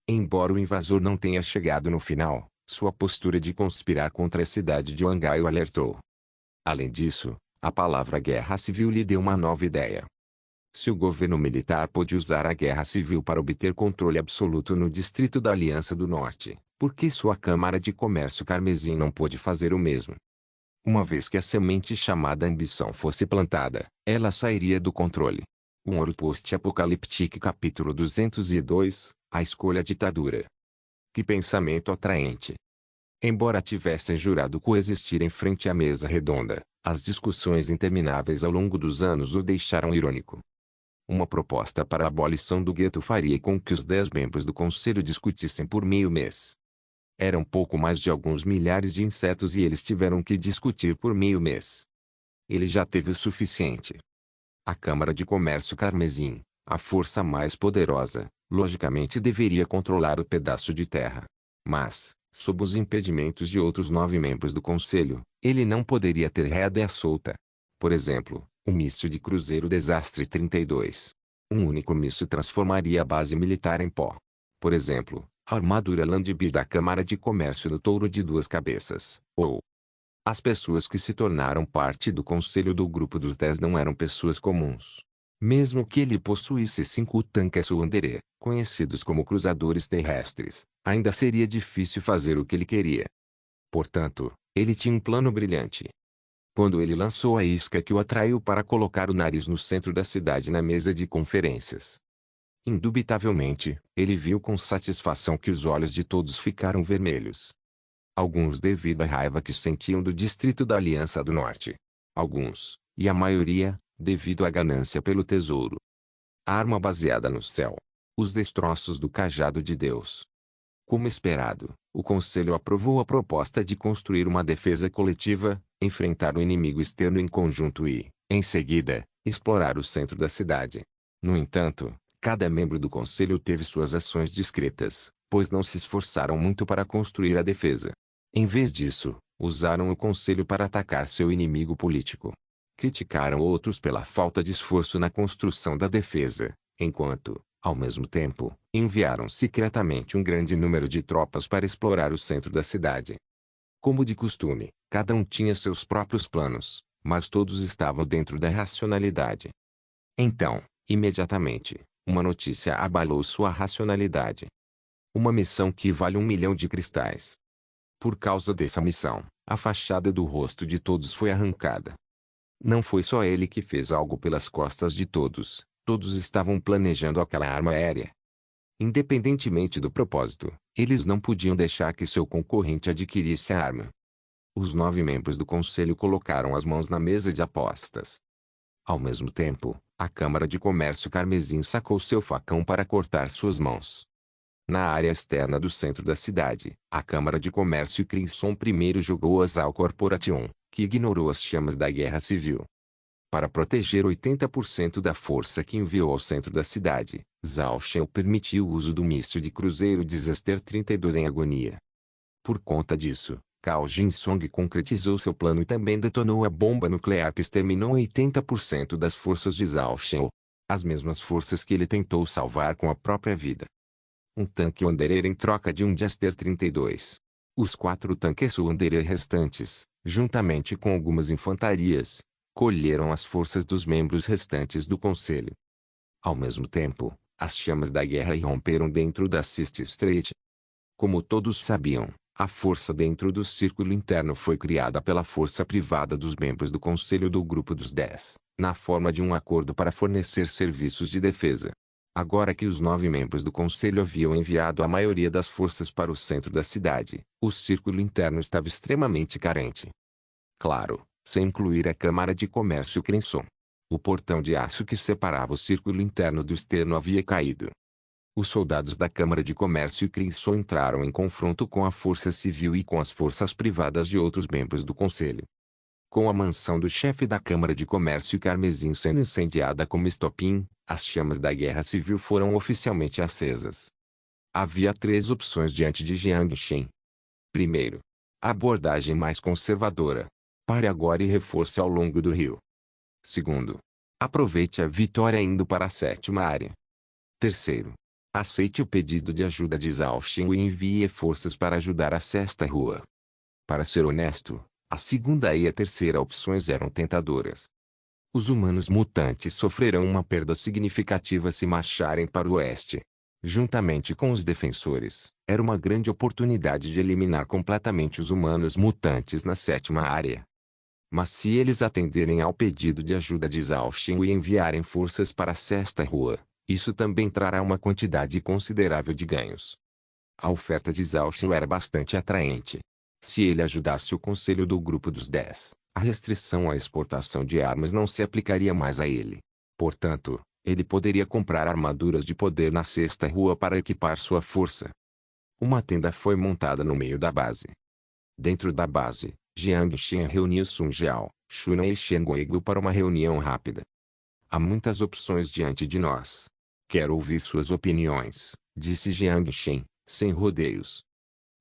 Embora o invasor não tenha chegado no final, sua postura de conspirar contra a cidade de Wangai o alertou. Além disso, a palavra guerra civil lhe deu uma nova ideia. Se o governo militar pôde usar a guerra civil para obter controle absoluto no distrito da Aliança do Norte, por que sua Câmara de Comércio Carmesim não pôde fazer o mesmo? Uma vez que a semente chamada ambição fosse plantada, ela sairia do controle. Um Ouro Post-Apocalíptico capítulo 202, a escolha ditadura. Que pensamento atraente! Embora tivessem jurado coexistir em frente à mesa redonda, as discussões intermináveis ao longo dos anos o deixaram irônico. Uma proposta para a abolição do gueto faria com que os 10 membros do conselho discutissem por meio mês. Eram pouco mais de alguns milhares de insetos e eles tiveram que discutir por meio mês. Ele já teve o suficiente. A Câmara de Comércio Carmesim, a força mais poderosa, logicamente deveria controlar o pedaço de terra. Mas, sob os impedimentos de outros 9 membros do conselho, ele não poderia ter rédea solta. Por exemplo, o míssil de cruzeiro Desastre 32. Um único míssil transformaria a base militar em pó. Por exemplo, a armadura Landbir da Câmara de Comércio do Touro de Duas Cabeças, ou... As pessoas que se tornaram parte do conselho do Grupo dos 10 não eram pessoas comuns. Mesmo que ele possuísse 5 tanques Wanderer, conhecidos como cruzadores terrestres, ainda seria difícil fazer o que ele queria. Portanto, ele tinha um plano brilhante. Quando ele lançou a isca que o atraiu para colocar o nariz no centro da cidade na mesa de conferências. Indubitavelmente, ele viu com satisfação que os olhos de todos ficaram vermelhos. Alguns devido à raiva que sentiam do distrito da Aliança do Norte. Alguns, e a maioria, devido à ganância pelo tesouro. A arma baseada no céu. Os destroços do cajado de Deus. Como esperado, o Conselho aprovou a proposta de construir uma defesa coletiva, enfrentar o inimigo externo em conjunto e, em seguida, explorar o centro da cidade. No entanto, cada membro do Conselho teve suas ações discretas, pois não se esforçaram muito para construir a defesa. Em vez disso, usaram o Conselho para atacar seu inimigo político. Criticaram outros pela falta de esforço na construção da defesa, enquanto, ao mesmo tempo, enviaram secretamente um grande número de tropas para explorar o centro da cidade. Como de costume, cada um tinha seus próprios planos, mas todos estavam dentro da racionalidade. Então, imediatamente, uma notícia abalou sua racionalidade. Uma missão que vale 1 milhão de cristais. Por causa dessa missão, a fachada do rosto de todos foi arrancada. Não foi só ele que fez algo pelas costas de todos, todos estavam planejando aquela arma aérea. Independentemente do propósito, eles não podiam deixar que seu concorrente adquirisse a arma. Os 9 membros do conselho colocaram as mãos na mesa de apostas. Ao mesmo tempo, a Câmara de Comércio Carmesim sacou seu facão para cortar suas mãos. Na área externa do centro da cidade, a Câmara de Comércio Crimson primeiro jogou Azal Corporation, que ignorou as chamas da guerra civil. Para proteger 80% da força que enviou ao centro da cidade, Zhao Shen permitiu o uso do míssil de cruzeiro Disaster 32 em agonia. Por conta disso, Cao Jinsong concretizou seu plano e também detonou a bomba nuclear que exterminou 80% das forças de Zhao Shen, as mesmas forças que ele tentou salvar com a própria vida. Um tanque Wanderer em troca de um Jaster 32. Os 4 tanques Wanderer restantes, juntamente com algumas infantarias, colheram as forças dos membros restantes do conselho. Ao mesmo tempo, as chamas da guerra irromperam dentro da Sixth Street. Como todos sabiam, a força dentro do círculo interno foi criada pela força privada dos membros do Conselho do Grupo dos 10, na forma de um acordo para fornecer serviços de defesa. Agora que os 9 membros do Conselho haviam enviado a maioria das forças para o centro da cidade, o círculo interno estava extremamente carente. Claro, sem incluir a Câmara de Comércio Crimson. O portão de aço que separava o círculo interno do externo havia caído. Os soldados da Câmara de Comércio Crimson entraram em confronto com a força civil e com as forças privadas de outros membros do Conselho. Com a mansão do chefe da Câmara de Comércio Carmesim sendo incendiada como estopim, as chamas da guerra civil foram oficialmente acesas. Havia 3 opções diante de Jiang Shen. Primeiro, a abordagem mais conservadora. Pare agora e reforce ao longo do rio. Segundo, aproveite a vitória indo para a 7ª área. Terceiro, aceite o pedido de ajuda de Zhao Xing e envie forças para ajudar a 6ª rua. Para ser honesto, a segunda e a terceira opções eram tentadoras. Os humanos mutantes sofrerão uma perda significativa se marcharem para o oeste. Juntamente com os defensores, era uma grande oportunidade de eliminar completamente os humanos mutantes na 7ª área. Mas se eles atenderem ao pedido de ajuda de Zhao Xing e enviarem forças para a 6ª rua, isso também trará uma quantidade considerável de ganhos. A oferta de Zhao Xing era bastante atraente. Se ele ajudasse o Conselho do Grupo dos 10, a restrição à exportação de armas não se aplicaria mais a ele. Portanto, ele poderia comprar armaduras de poder na 6ª rua para equipar sua força. Uma tenda foi montada no meio da base. Dentro da base, Jiang Shen reuniu Sun Jiao, Shunan e Shen Guigu para uma reunião rápida. Há muitas opções diante de nós. Quero ouvir suas opiniões, disse Jiang Shen, sem rodeios.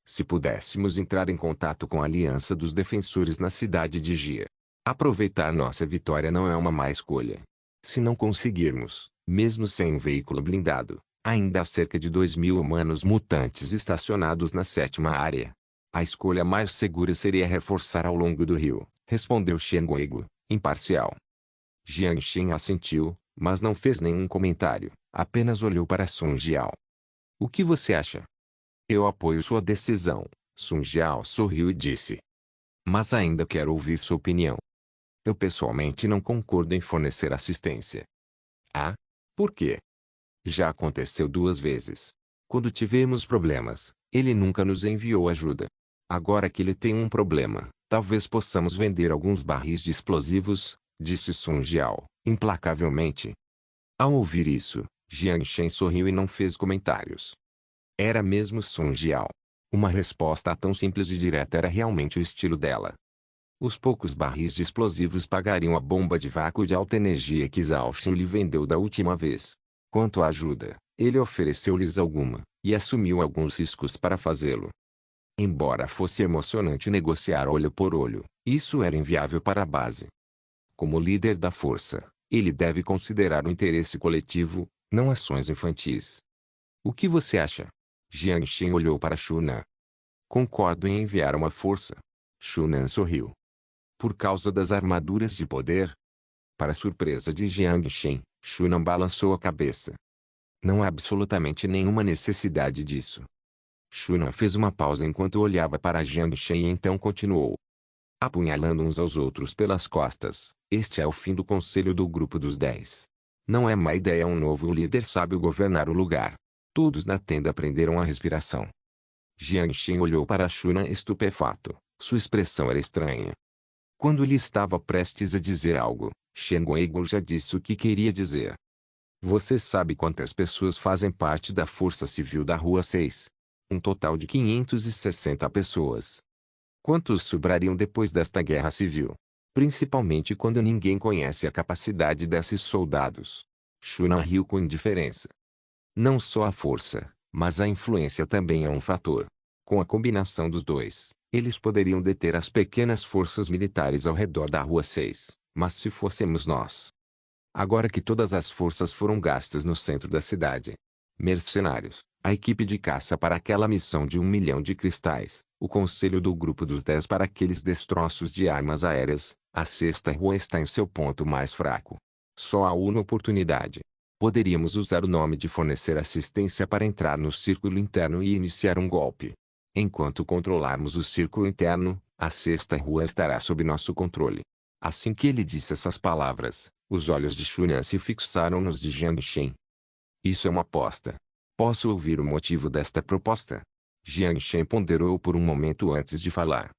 Se pudéssemos entrar em contato com a Aliança dos Defensores na cidade de Jia. Aproveitar nossa vitória não é uma má escolha. Se não conseguirmos, mesmo sem um veículo blindado, ainda há cerca de 2.000 humanos mutantes estacionados na 7ª área. A escolha mais segura seria reforçar ao longo do rio, respondeu Shen Guigu, imparcial. Jiang Shen assentiu, mas não fez nenhum comentário, apenas olhou para Sun Jiao. O que você acha? Eu apoio sua decisão, Sun Jiao sorriu e disse. Mas ainda quero ouvir sua opinião. Eu pessoalmente não concordo em fornecer assistência. Ah? Por quê? Já aconteceu 2 vezes. Quando tivemos problemas, ele nunca nos enviou ajuda. Agora que ele tem um problema, talvez possamos vender alguns barris de explosivos, disse Sun Jiao, implacavelmente. Ao ouvir isso, Jiang Shen sorriu e não fez comentários. Era mesmo Sun Jiao. Uma resposta tão simples e direta era realmente o estilo dela. Os poucos barris de explosivos pagariam a bomba de vácuo de alta energia que Zhao Xing lhe vendeu da última vez. Quanto à ajuda, ele ofereceu-lhes alguma, e assumiu alguns riscos para fazê-lo. Embora fosse emocionante negociar olho por olho, isso era inviável para a base. Como líder da força, ele deve considerar o interesse coletivo, não ações infantis. O que você acha? Jiang Shen olhou para Shunan. Concordo em enviar uma força. Shunan sorriu. Por causa das armaduras de poder? Para surpresa de Jiang Shen, Shunan balançou a cabeça. Não há absolutamente nenhuma necessidade disso. Shunan fez uma pausa enquanto olhava para Jiang Shen e então continuou. Apunhalando uns aos outros pelas costas, este é o fim do Conselho do Grupo dos 10. Não é má ideia um novo líder sábio governar o lugar. Todos na tenda prenderam a respiração. Jiang Shen olhou para Shunan estupefato, sua expressão era estranha. Quando ele estava prestes a dizer algo, Shen Guigu já disse o que queria dizer. Você sabe quantas pessoas fazem parte da Força Civil da Rua 6? Um total de 560 pessoas. Quantos sobrariam depois desta guerra civil? Principalmente quando ninguém conhece a capacidade desses soldados. Shunan riu com indiferença. Não só a força, mas a influência também é um fator. Com a combinação dos dois, eles poderiam deter as pequenas forças militares ao redor da Rua 6, mas se fôssemos nós. Agora que todas as forças foram gastas no centro da cidade. Mercenários, a equipe de caça para aquela missão de 1 milhão de cristais, o Conselho do Grupo dos 10 para aqueles destroços de armas aéreas, a 6ª rua está em seu ponto mais fraco. Só há uma oportunidade. Poderíamos usar o nome de fornecer assistência para entrar no círculo interno e iniciar um golpe. Enquanto controlarmos o círculo interno, a sexta rua estará sob nosso controle. Assim que ele disse essas palavras, os olhos de Xunan se fixaram nos de Jiang Shen. Isso é uma aposta. Posso ouvir o motivo desta proposta? Jiang Shen ponderou por um momento antes de falar.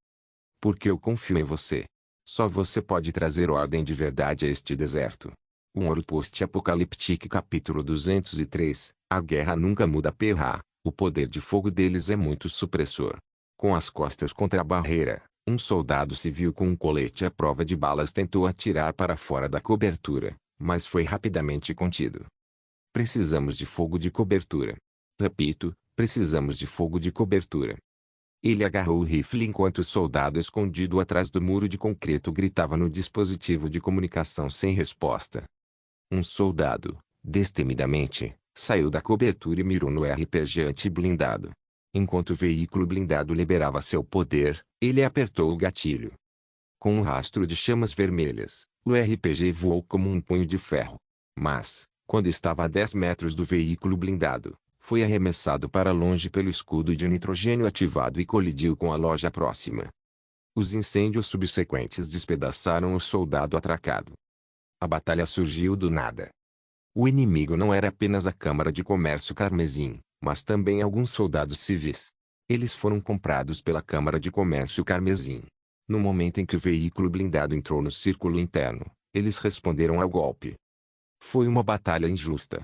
Porque eu confio em você. Só você pode trazer ordem de verdade a este deserto. Um Ouro Post-Apocaliptique capítulo 203, a guerra nunca muda perra, o poder de fogo deles é muito supressor. Com as costas contra a barreira, um soldado civil com um colete à prova de balas tentou atirar para fora da cobertura, mas foi rapidamente contido. Precisamos de fogo de cobertura. Repito, precisamos de fogo de cobertura. Ele agarrou o rifle enquanto o soldado escondido atrás do muro de concreto gritava no dispositivo de comunicação sem resposta. Um soldado, destemidamente, saiu da cobertura e mirou no RPG anti-blindado. Enquanto o veículo blindado liberava seu poder, ele apertou o gatilho. Com um rastro de chamas vermelhas, o RPG voou como um punho de ferro. Mas, quando estava a 10 metros do veículo blindado, foi arremessado para longe pelo escudo de nitrogênio ativado e colidiu com a loja próxima. Os incêndios subsequentes despedaçaram o soldado atracado. A batalha surgiu do nada. O inimigo não era apenas a Câmara de Comércio Carmesim, mas também alguns soldados civis. Eles foram comprados pela Câmara de Comércio Carmesim. No momento em que o veículo blindado entrou no círculo interno, eles responderam ao golpe. Foi uma batalha injusta.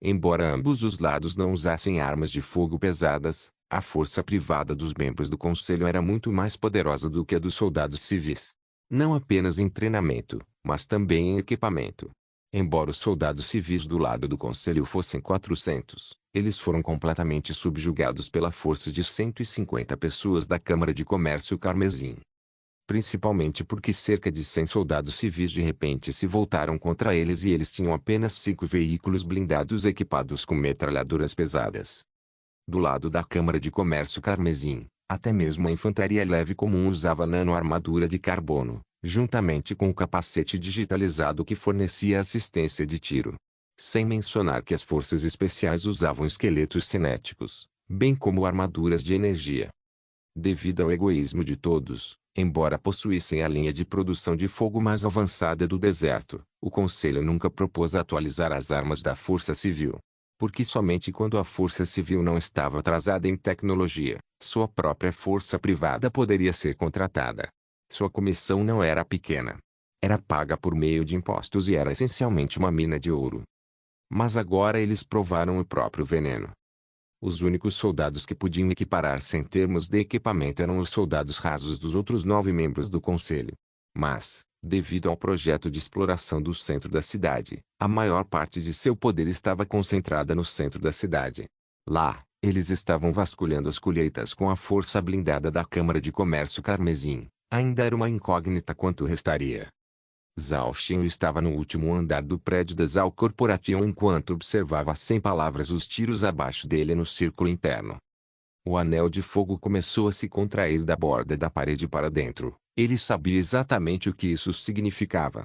Embora ambos os lados não usassem armas de fogo pesadas, a força privada dos membros do Conselho era muito mais poderosa do que a dos soldados civis. Não apenas em treinamento, mas também em equipamento. Embora os soldados civis do lado do Conselho fossem 400, eles foram completamente subjugados pela força de 150 pessoas da Câmara de Comércio Carmesim. Principalmente porque cerca de 100 soldados civis de repente se voltaram contra eles e eles tinham apenas 5 veículos blindados equipados com metralhadoras pesadas. Do lado da Câmara de Comércio Carmesim, até mesmo a infantaria leve comum usava nano-armadura de carbono, juntamente com o capacete digitalizado que fornecia assistência de tiro. Sem mencionar que as forças especiais usavam esqueletos cinéticos, bem como armaduras de energia. Devido ao egoísmo de todos, embora possuíssem a linha de produção de fogo mais avançada do deserto, o Conselho nunca propôs atualizar as armas da Força Civil. Porque somente quando a Força Civil não estava atrasada em tecnologia, sua própria força privada poderia ser contratada. Sua comissão não era pequena. Era paga por meio de impostos e era essencialmente uma mina de ouro. Mas agora eles provaram o próprio veneno. Os únicos soldados que podiam equiparar-se em termos de equipamento eram os soldados rasos dos outros 9 membros do Conselho. Mas, devido ao projeto de exploração do centro da cidade, a maior parte de seu poder estava concentrada no centro da cidade. Lá, eles estavam vasculhando as colheitas com a força blindada da Câmara de Comércio Carmesim. Ainda era uma incógnita quanto restaria. Zhao Xin estava no último andar do prédio da Zhao Corporation enquanto observava sem palavras os tiros abaixo dele no círculo interno. O anel de fogo começou a se contrair da borda da parede para dentro. Ele sabia exatamente o que isso significava.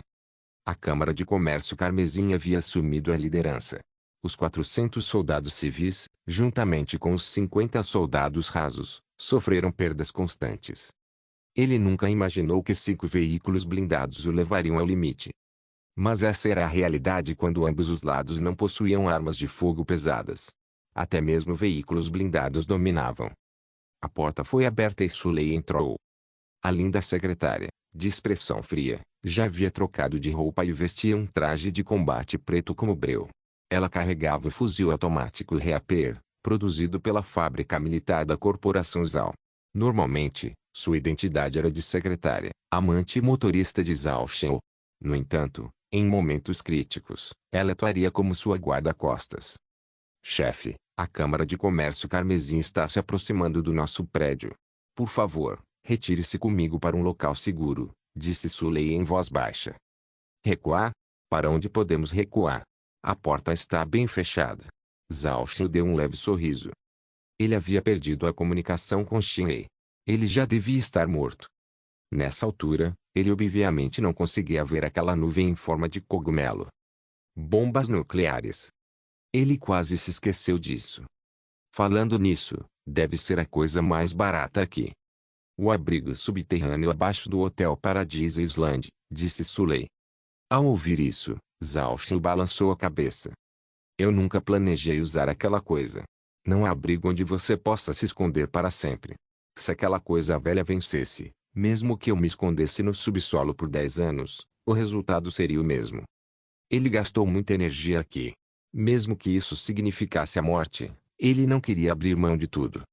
A Câmara de Comércio Carmesim havia assumido a liderança. Os 400 soldados civis, juntamente com os 50 soldados rasos, sofreram perdas constantes. Ele nunca imaginou que 5 veículos blindados o levariam ao limite. Mas essa era a realidade quando ambos os lados não possuíam armas de fogo pesadas. Até mesmo veículos blindados dominavam. A porta foi aberta e Sulei entrou. A linda secretária, de expressão fria, já havia trocado de roupa e vestia um traje de combate preto como breu. Ela carregava o fuzil automático Reaper, produzido pela fábrica militar da Corporação Zhao. Normalmente, sua identidade era de secretária, amante e motorista de Zhao Shen. No entanto, em momentos críticos, ela atuaria como sua guarda-costas. Chefe, a Câmara de Comércio Carmesim está se aproximando do nosso prédio. Por favor, retire-se comigo para um local seguro, disse Sulei em voz baixa. Recuar? Para onde podemos recuar? A porta está bem fechada. Zhao Shen deu um leve sorriso. Ele havia perdido a comunicação com Xin. Ele já devia estar morto. Nessa altura, ele obviamente não conseguia ver aquela nuvem em forma de cogumelo. Bombas nucleares. Ele quase se esqueceu disso. Falando nisso, deve ser a coisa mais barata aqui. O abrigo subterrâneo abaixo do Hotel Paradise Island, disse Sully. Ao ouvir isso, Zhao Xing balançou a cabeça. Eu nunca planejei usar aquela coisa. Não há abrigo onde você possa se esconder para sempre. Se aquela coisa velha vencesse, mesmo que eu me escondesse no subsolo por 10 anos, o resultado seria o mesmo. Ele gastou muita energia aqui. Mesmo que isso significasse a morte, ele não queria abrir mão de tudo.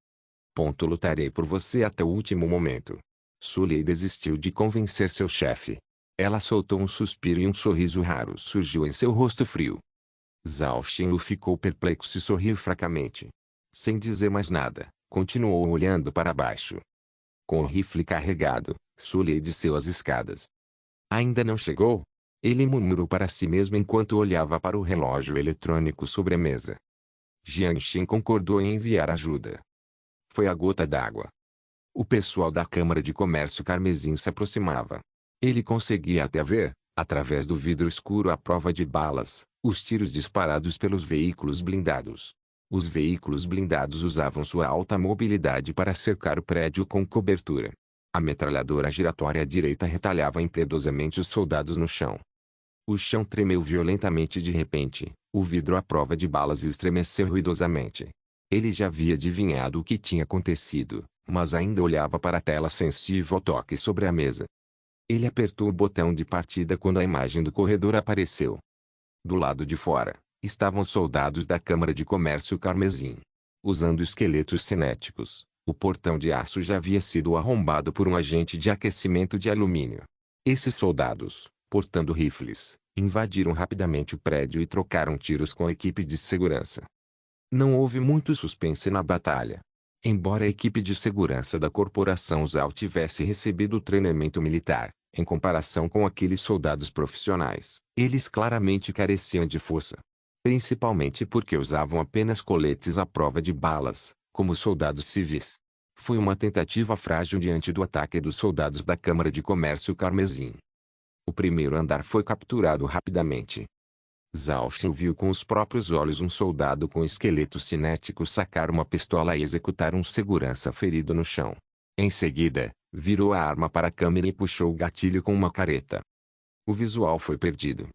Lutarei por você até o último momento. Sully desistiu de convencer seu chefe. Ela soltou um suspiro e um sorriso raro surgiu em seu rosto frio. Zhao Xinlu ficou perplexo e sorriu fracamente. Sem dizer mais nada, continuou olhando para baixo. Com o rifle carregado, Sully desceu as escadas. Ainda não chegou? Ele murmurou para si mesmo enquanto olhava para o relógio eletrônico sobre a mesa. Jiang Xin concordou em enviar ajuda. Foi a gota d'água. O pessoal da Câmara de Comércio Carmesim se aproximava. Ele conseguia até ver, através do vidro escuro à prova de balas, os tiros disparados pelos veículos blindados. Os veículos blindados usavam sua alta mobilidade para cercar o prédio com cobertura. A metralhadora giratória à direita retalhava impiedosamente os soldados no chão. O chão tremeu violentamente de repente, o vidro à prova de balas estremeceu ruidosamente. Ele já havia adivinhado o que tinha acontecido, mas ainda olhava para a tela sensível ao toque sobre a mesa. Ele apertou o botão de partida quando a imagem do corredor apareceu. Do lado de fora, estavam soldados da Câmara de Comércio Carmesim. Usando esqueletos cinéticos, o portão de aço já havia sido arrombado por um agente de aquecimento de alumínio. Esses soldados, portando rifles, invadiram rapidamente o prédio e trocaram tiros com a equipe de segurança. Não houve muito suspense na batalha. Embora a equipe de segurança da Corporação Zhao tivesse recebido treinamento militar, em comparação com aqueles soldados profissionais, eles claramente careciam de força. Principalmente porque usavam apenas coletes à prova de balas, como soldados civis. Foi uma tentativa frágil diante do ataque dos soldados da Câmara de Comércio Carmesim. O primeiro andar foi capturado rapidamente. Zhao Xing viu com os próprios olhos um soldado com esqueleto cinético sacar uma pistola e executar um segurança ferido no chão. Em seguida, virou a arma para a câmera e puxou o gatilho com uma careta. O visual foi perdido.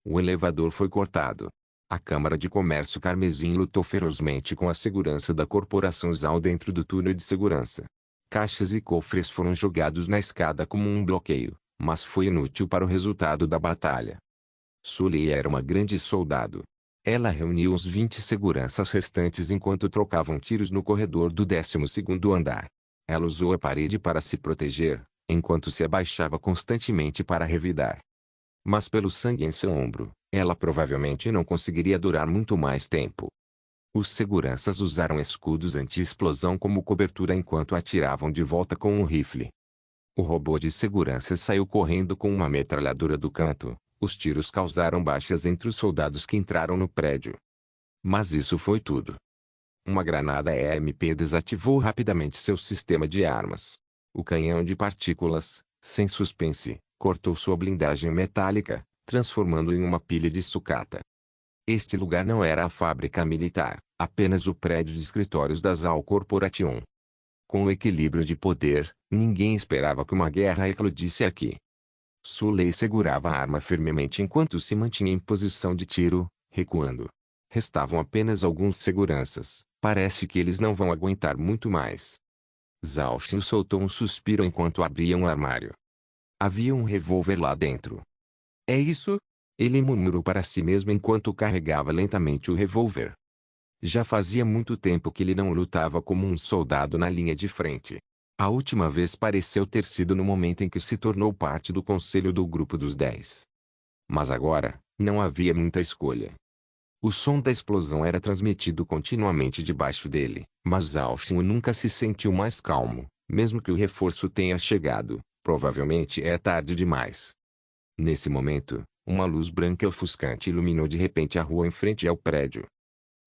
O elevador foi cortado. A Câmara de Comércio Carmesim lutou ferozmente com a segurança da Corporação Zhao dentro do túnel de segurança. Caixas e cofres foram jogados na escada como um bloqueio, mas foi inútil para o resultado da batalha. Sully era uma grande soldado. Ela reuniu os 20 seguranças restantes enquanto trocavam tiros no corredor do 12º andar. Ela usou a parede para se proteger, enquanto se abaixava constantemente para revidar. Mas pelo sangue em seu ombro, ela provavelmente não conseguiria durar muito mais tempo. Os seguranças usaram escudos anti-explosão como cobertura enquanto atiravam de volta com um rifle. O robô de segurança saiu correndo com uma metralhadora do canto. Os tiros causaram baixas entre os soldados que entraram no prédio. Mas isso foi tudo. Uma granada EMP desativou rapidamente seu sistema de armas. O canhão de partículas, sem suspense, cortou sua blindagem metálica, transformando em uma pilha de sucata. Este lugar não era a fábrica militar, apenas o prédio de escritórios da Zhao Corporation. Com o equilíbrio de poder, ninguém esperava que uma guerra eclodisse aqui. Sully segurava a arma firmemente enquanto se mantinha em posição de tiro, recuando. Restavam apenas alguns seguranças, parece que eles não vão aguentar muito mais. Zhao Xing soltou um suspiro enquanto abria um armário. Havia um revólver lá dentro. É isso? Ele murmurou para si mesmo enquanto carregava lentamente o revólver. Já fazia muito tempo que ele não lutava como um soldado na linha de frente. A última vez pareceu ter sido no momento em que se tornou parte do conselho do Grupo dos 10. Mas agora, não havia muita escolha. O som da explosão era transmitido continuamente debaixo dele, mas Zhao Xing nunca se sentiu mais calmo, mesmo que o reforço tenha chegado, provavelmente é tarde demais. Nesse momento, uma luz branca ofuscante iluminou de repente a rua em frente ao prédio.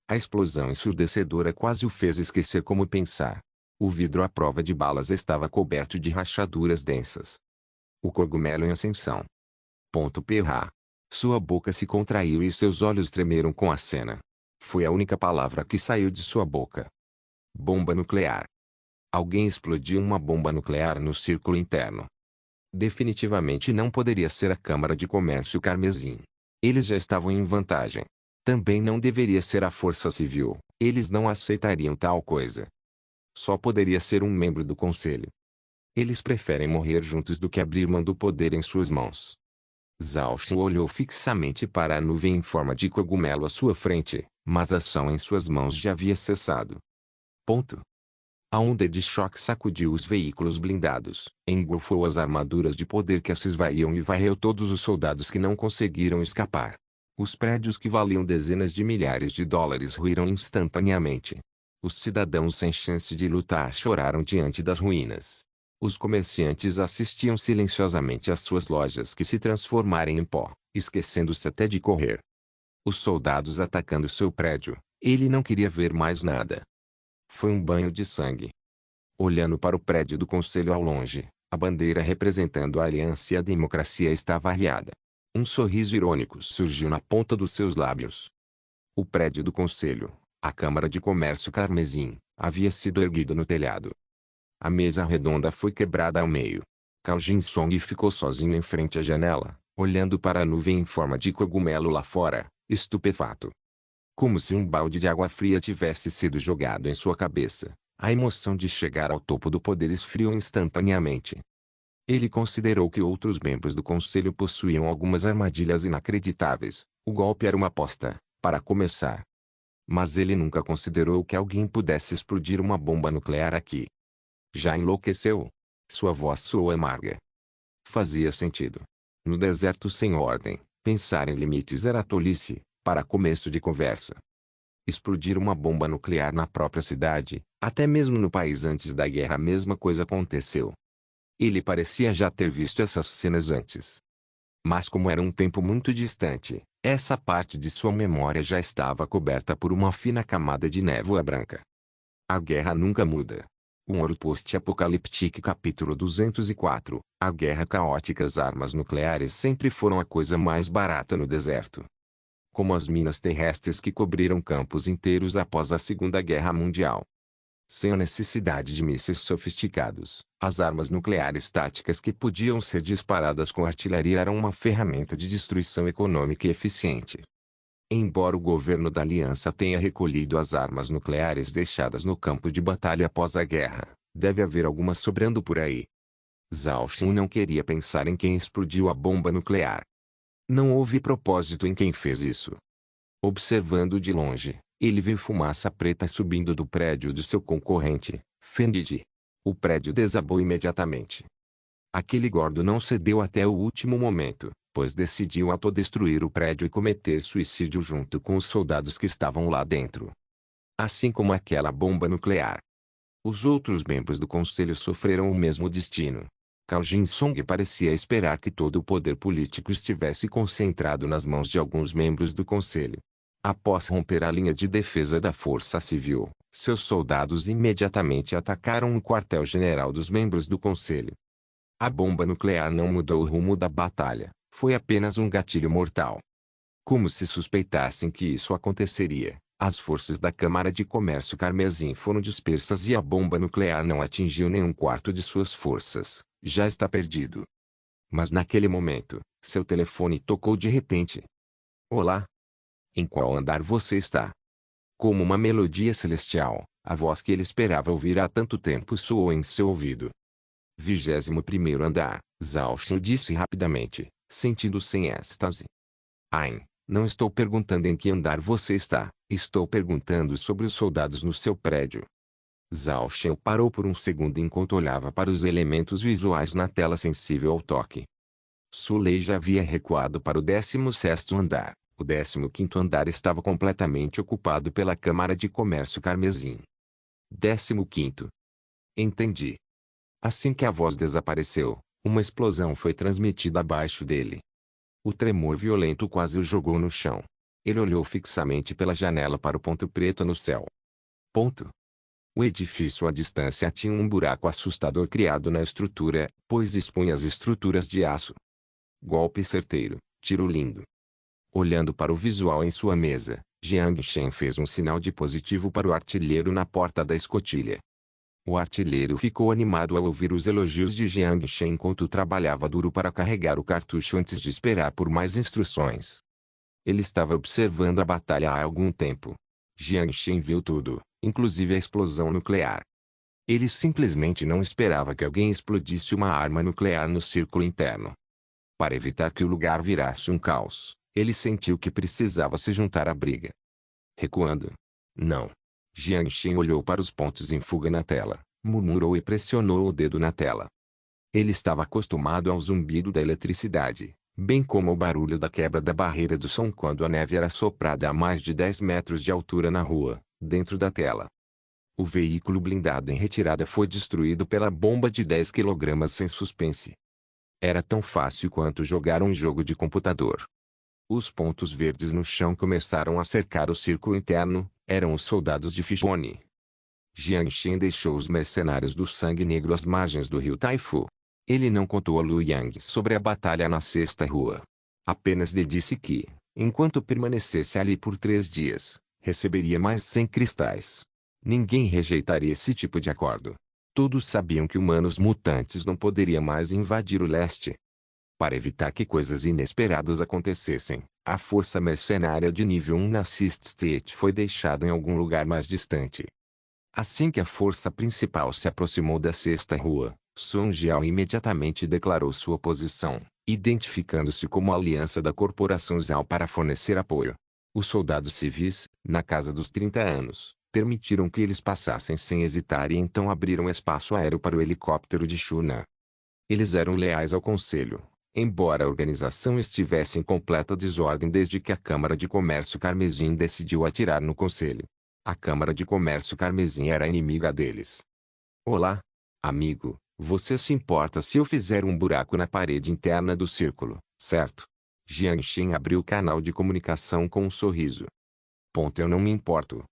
A explosão ensurdecedora quase o fez esquecer como pensar. O vidro à prova de balas estava coberto de rachaduras densas. O cogumelo em ascensão. Pirra. Sua boca se contraiu e seus olhos tremeram com a cena. Foi a única palavra que saiu de sua boca. Bomba nuclear. Alguém explodiu uma bomba nuclear no círculo interno. Definitivamente não poderia ser a Câmara de Comércio Carmesim. Eles já estavam em vantagem. Também não deveria ser a Força Civil. Eles não aceitariam tal coisa. Só poderia ser um membro do Conselho. Eles preferem morrer juntos do que abrir mão do poder em suas mãos. Zhao Xu olhou fixamente para a nuvem em forma de cogumelo à sua frente, mas a ação em suas mãos já havia cessado. Ponto. A onda de choque sacudiu os veículos blindados, engolfou as armaduras de poder que as esvaíam e varreu todos os soldados que não conseguiram escapar. Os prédios que valiam dezenas de milhares de dólares ruíram instantaneamente. Os cidadãos sem chance de lutar choraram diante das ruínas. Os comerciantes assistiam silenciosamente às suas lojas que se transformaram em pó, esquecendo-se até de correr. Os soldados atacando seu prédio, ele não queria ver mais nada. Foi um banho de sangue. Olhando para o prédio do conselho ao longe, a bandeira representando a aliança e a democracia estava arriada. Um sorriso irônico surgiu na ponta dos seus lábios. O prédio do conselho, a Câmara de Comércio Carmesim, havia sido erguido no telhado. A mesa redonda foi quebrada ao meio. Cao Jinsong ficou sozinho em frente à janela, olhando para a nuvem em forma de cogumelo lá fora, estupefato. Como se um balde de água fria tivesse sido jogado em sua cabeça, a emoção de chegar ao topo do poder esfriou instantaneamente. Ele considerou que outros membros do conselho possuíam algumas armadilhas inacreditáveis. O golpe era uma aposta, para começar. Mas ele nunca considerou que alguém pudesse explodir uma bomba nuclear aqui. Já enlouqueceu? Sua voz soou amarga. Fazia sentido. No deserto sem ordem, pensar em limites era tolice, para começo de conversa. Explodir uma bomba nuclear na própria cidade, até mesmo no país antes da guerra a mesma coisa aconteceu. Ele parecia já ter visto essas cenas antes. Mas como era um tempo muito distante, essa parte de sua memória já estava coberta por uma fina camada de névoa branca. A guerra nunca muda. Um ouro post-apocalíptico capítulo 204. A guerra caótica. As armas nucleares sempre foram a coisa mais barata no deserto. Como as minas terrestres que cobriram campos inteiros após a Segunda Guerra Mundial. Sem a necessidade de mísseis sofisticados, as armas nucleares táticas que podiam ser disparadas com artilharia eram uma ferramenta de destruição econômica e eficiente. Embora o governo da Aliança tenha recolhido as armas nucleares deixadas no campo de batalha após a guerra, deve haver algumas sobrando por aí. Zhao Xun não queria pensar em quem explodiu a bomba nuclear. Não houve propósito em quem fez isso. Observando de longe, ele viu fumaça preta subindo do prédio de seu concorrente, Fengdi. O prédio desabou imediatamente. Aquele gordo não cedeu até o último momento, pois decidiu autodestruir o prédio e cometer suicídio junto com os soldados que estavam lá dentro. Assim como aquela bomba nuclear. Os outros membros do conselho sofreram o mesmo destino. Cao Jinsong parecia esperar que todo o poder político estivesse concentrado nas mãos de alguns membros do conselho. Após romper a linha de defesa da Força Civil, seus soldados imediatamente atacaram o quartel-general dos membros do conselho. A bomba nuclear não mudou o rumo da batalha, foi apenas um gatilho mortal. Como se suspeitassem que isso aconteceria, as forças da Câmara de Comércio Carmesim foram dispersas e a bomba nuclear não atingiu nem um quarto de suas forças. Já está perdido. Mas naquele momento, seu telefone tocou de repente. Olá. Em qual andar você está? Como uma melodia celestial, a voz que ele esperava ouvir há tanto tempo soou em seu ouvido. 21º andar, Zhao Xun disse rapidamente, sentindo-se em êxtase. Ain, não estou perguntando em que andar você está, estou perguntando sobre os soldados no seu prédio. Zhao Xun parou por um segundo enquanto olhava para os elementos visuais na tela sensível ao toque. Su Lei já havia recuado para o 16º andar. O 15º andar estava completamente ocupado pela Câmara de Comércio Carmesim. 15º. Entendi. Assim que a voz desapareceu, uma explosão foi transmitida abaixo dele. O tremor violento quase o jogou no chão. Ele olhou fixamente pela janela para o ponto preto no céu. Ponto. O edifício à distância tinha um buraco assustador criado na estrutura, pois expunha as estruturas de aço. Golpe certeiro, tiro lindo. Olhando para o visual em sua mesa, Jiang Shen fez um sinal de positivo para o artilheiro na porta da escotilha. O artilheiro ficou animado ao ouvir os elogios de Jiang Shen enquanto trabalhava duro para carregar o cartucho antes de esperar por mais instruções. Ele estava observando a batalha há algum tempo. Jiang Shen viu tudo, inclusive a explosão nuclear. Ele simplesmente não esperava que alguém explodisse uma arma nuclear no círculo interno. Para evitar que o lugar virasse um caos, ele sentiu que precisava se juntar à briga. Recuando. Não. Jiang Shen olhou para os pontos em fuga na tela, murmurou e pressionou o dedo na tela. Ele estava acostumado ao zumbido da eletricidade, bem como ao barulho da quebra da barreira do som quando a neve era soprada a mais de 10 metros de altura na rua, dentro da tela. O veículo blindado em retirada foi destruído pela bomba de 10 kg sem suspense. Era tão fácil quanto jogar um jogo de computador. Os pontos verdes no chão começaram a cercar o círculo interno, eram os soldados de Fishbone. Jiang Shen deixou os mercenários do Sangue Negro às margens do rio Taifu. Ele não contou a Lu Yang sobre a batalha na Sexta Rua. Apenas lhe disse que, enquanto permanecesse ali por 3 dias, receberia mais 100 cristais. Ninguém rejeitaria esse tipo de acordo. Todos sabiam que humanos mutantes não poderiam mais invadir o leste. Para evitar que coisas inesperadas acontecessem, a força mercenária de nível 1 na Sixth State foi deixada em algum lugar mais distante. Assim que a força principal se aproximou da Sexta Rua, Sun Jiao imediatamente declarou sua posição, identificando-se como a aliança da Corporação Zhao para fornecer apoio. Os soldados civis, na casa dos 30 anos, permitiram que eles passassem sem hesitar e então abriram espaço aéreo para o helicóptero de Shunan. Eles eram leais ao Conselho, embora a organização estivesse em completa desordem desde que a Câmara de Comércio Carmesim decidiu atirar no Conselho. A Câmara de Comércio Carmesim era inimiga deles. Olá, amigo, você se importa se eu fizer um buraco na parede interna do círculo, certo? Jiang Shen abriu o canal de comunicação com um sorriso. Eu não me importo.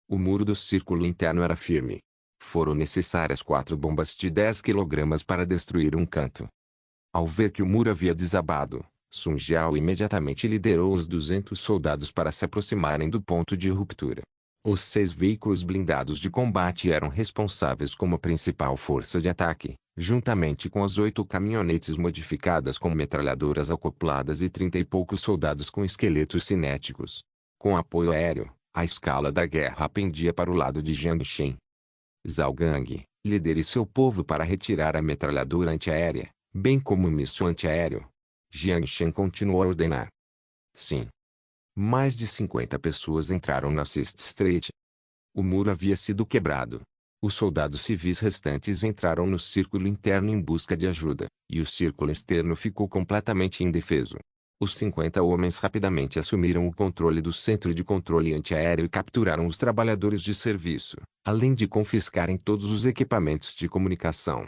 O muro do círculo interno era firme. Foram necessárias 4 bombas de 10 kg para destruir um canto. Ao ver que o muro havia desabado, Sun Jiao imediatamente liderou os 200 soldados para se aproximarem do ponto de ruptura. Os 6 veículos blindados de combate eram responsáveis como principal força de ataque, juntamente com as 8 caminhonetes modificadas com metralhadoras acopladas e 30 e poucos soldados com esqueletos cinéticos. Com apoio aéreo, a escala da guerra pendia para o lado de Jiang Shen. Zhao Gang, lidere seu povo para retirar a metralhadora antiaérea, bem como o míssil antiaéreo. Jiang Shen continuou a ordenar. Sim. Mais de 50 pessoas entraram na Sixth Street. O muro havia sido quebrado. Os soldados civis restantes entraram no círculo interno em busca de ajuda, e o círculo externo ficou completamente indefeso. Os 50 homens rapidamente assumiram o controle do centro de controle antiaéreo e capturaram os trabalhadores de serviço, além de confiscarem todos os equipamentos de comunicação.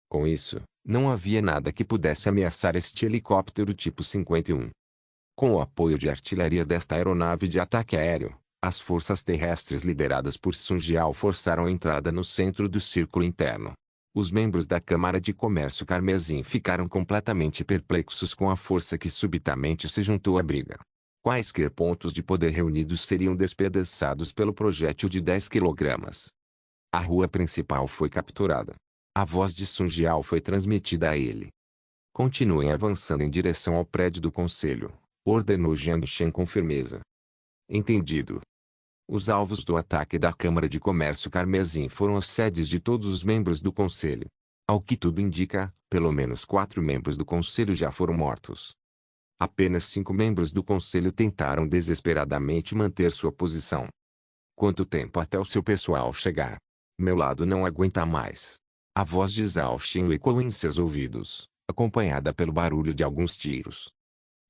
Com isso, não havia nada que pudesse ameaçar este helicóptero tipo 51. Com o apoio de artilharia desta aeronave de ataque aéreo, as forças terrestres lideradas por Sun Jiao forçaram a entrada no centro do círculo interno. Os membros da Câmara de Comércio Carmesim ficaram completamente perplexos com a força que subitamente se juntou à briga. Quaisquer pontos de poder reunidos seriam despedaçados pelo projétil de 10 kg. A rua principal foi capturada. A voz de Sun Jiao foi transmitida a ele. Continuem avançando em direção ao prédio do conselho, ordenou Jiang Shen com firmeza. Entendido. Os alvos do ataque da Câmara de Comércio Carmesim foram as sedes de todos os membros do Conselho. Ao que tudo indica, pelo menos 4 membros do Conselho já foram mortos. Apenas 5 membros do Conselho tentaram desesperadamente manter sua posição. Quanto tempo até o seu pessoal chegar? Meu lado não aguenta mais. A voz de Zhao Xin ecoou em seus ouvidos, acompanhada pelo barulho de alguns tiros.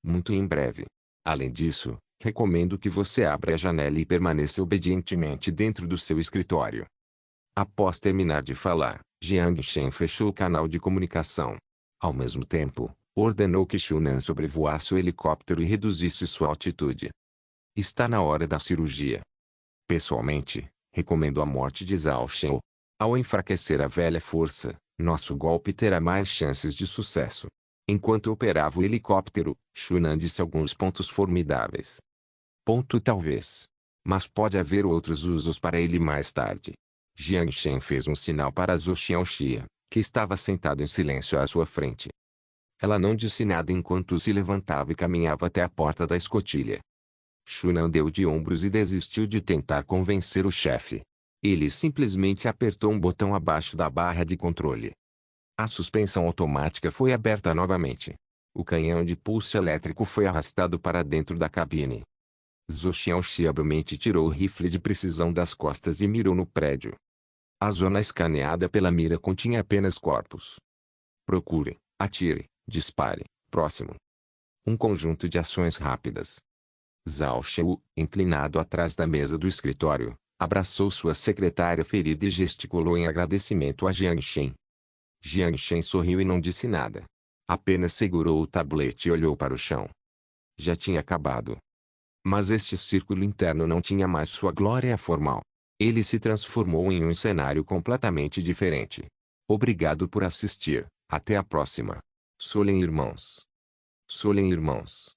Muito em breve. Além disso, recomendo que você abra a janela e permaneça obedientemente dentro do seu escritório. Após terminar de falar, Jiang Shen fechou o canal de comunicação. Ao mesmo tempo, ordenou que Shunan sobrevoasse o helicóptero e reduzisse sua altitude. Está na hora da cirurgia. Pessoalmente, recomendo a morte de Zhao Shen. Ao enfraquecer a velha força, nosso golpe terá mais chances de sucesso. Enquanto operava o helicóptero, Shunan disse alguns pontos formidáveis. Ponto talvez. Mas pode haver outros usos para ele mais tarde. Jiang Shen fez um sinal para Zhou Xiaoxia, que estava sentado em silêncio à sua frente. Ela não disse nada enquanto se levantava e caminhava até a porta da escotilha. Shunan deu de ombros e desistiu de tentar convencer o chefe. Ele simplesmente apertou um botão abaixo da barra de controle. A suspensão automática foi aberta novamente. O canhão de pulso elétrico foi arrastado para dentro da cabine. Zhou Xiaoxi habilmente tirou o rifle de precisão das costas e mirou no prédio. A zona escaneada pela mira continha apenas corpos. Procure, atire, dispare, próximo. Um conjunto de ações rápidas. Zhao Xiu, inclinado atrás da mesa do escritório, abraçou sua secretária ferida e gesticulou em agradecimento a Jiang Shen. Jiang Shen sorriu e não disse nada. Apenas segurou o tablete e olhou para o chão. Já tinha acabado. Mas este círculo interno não tinha mais sua glória formal. Ele se transformou em um cenário completamente diferente. Obrigado por assistir. Até a próxima. Solen Irmãos. Solen Irmãos.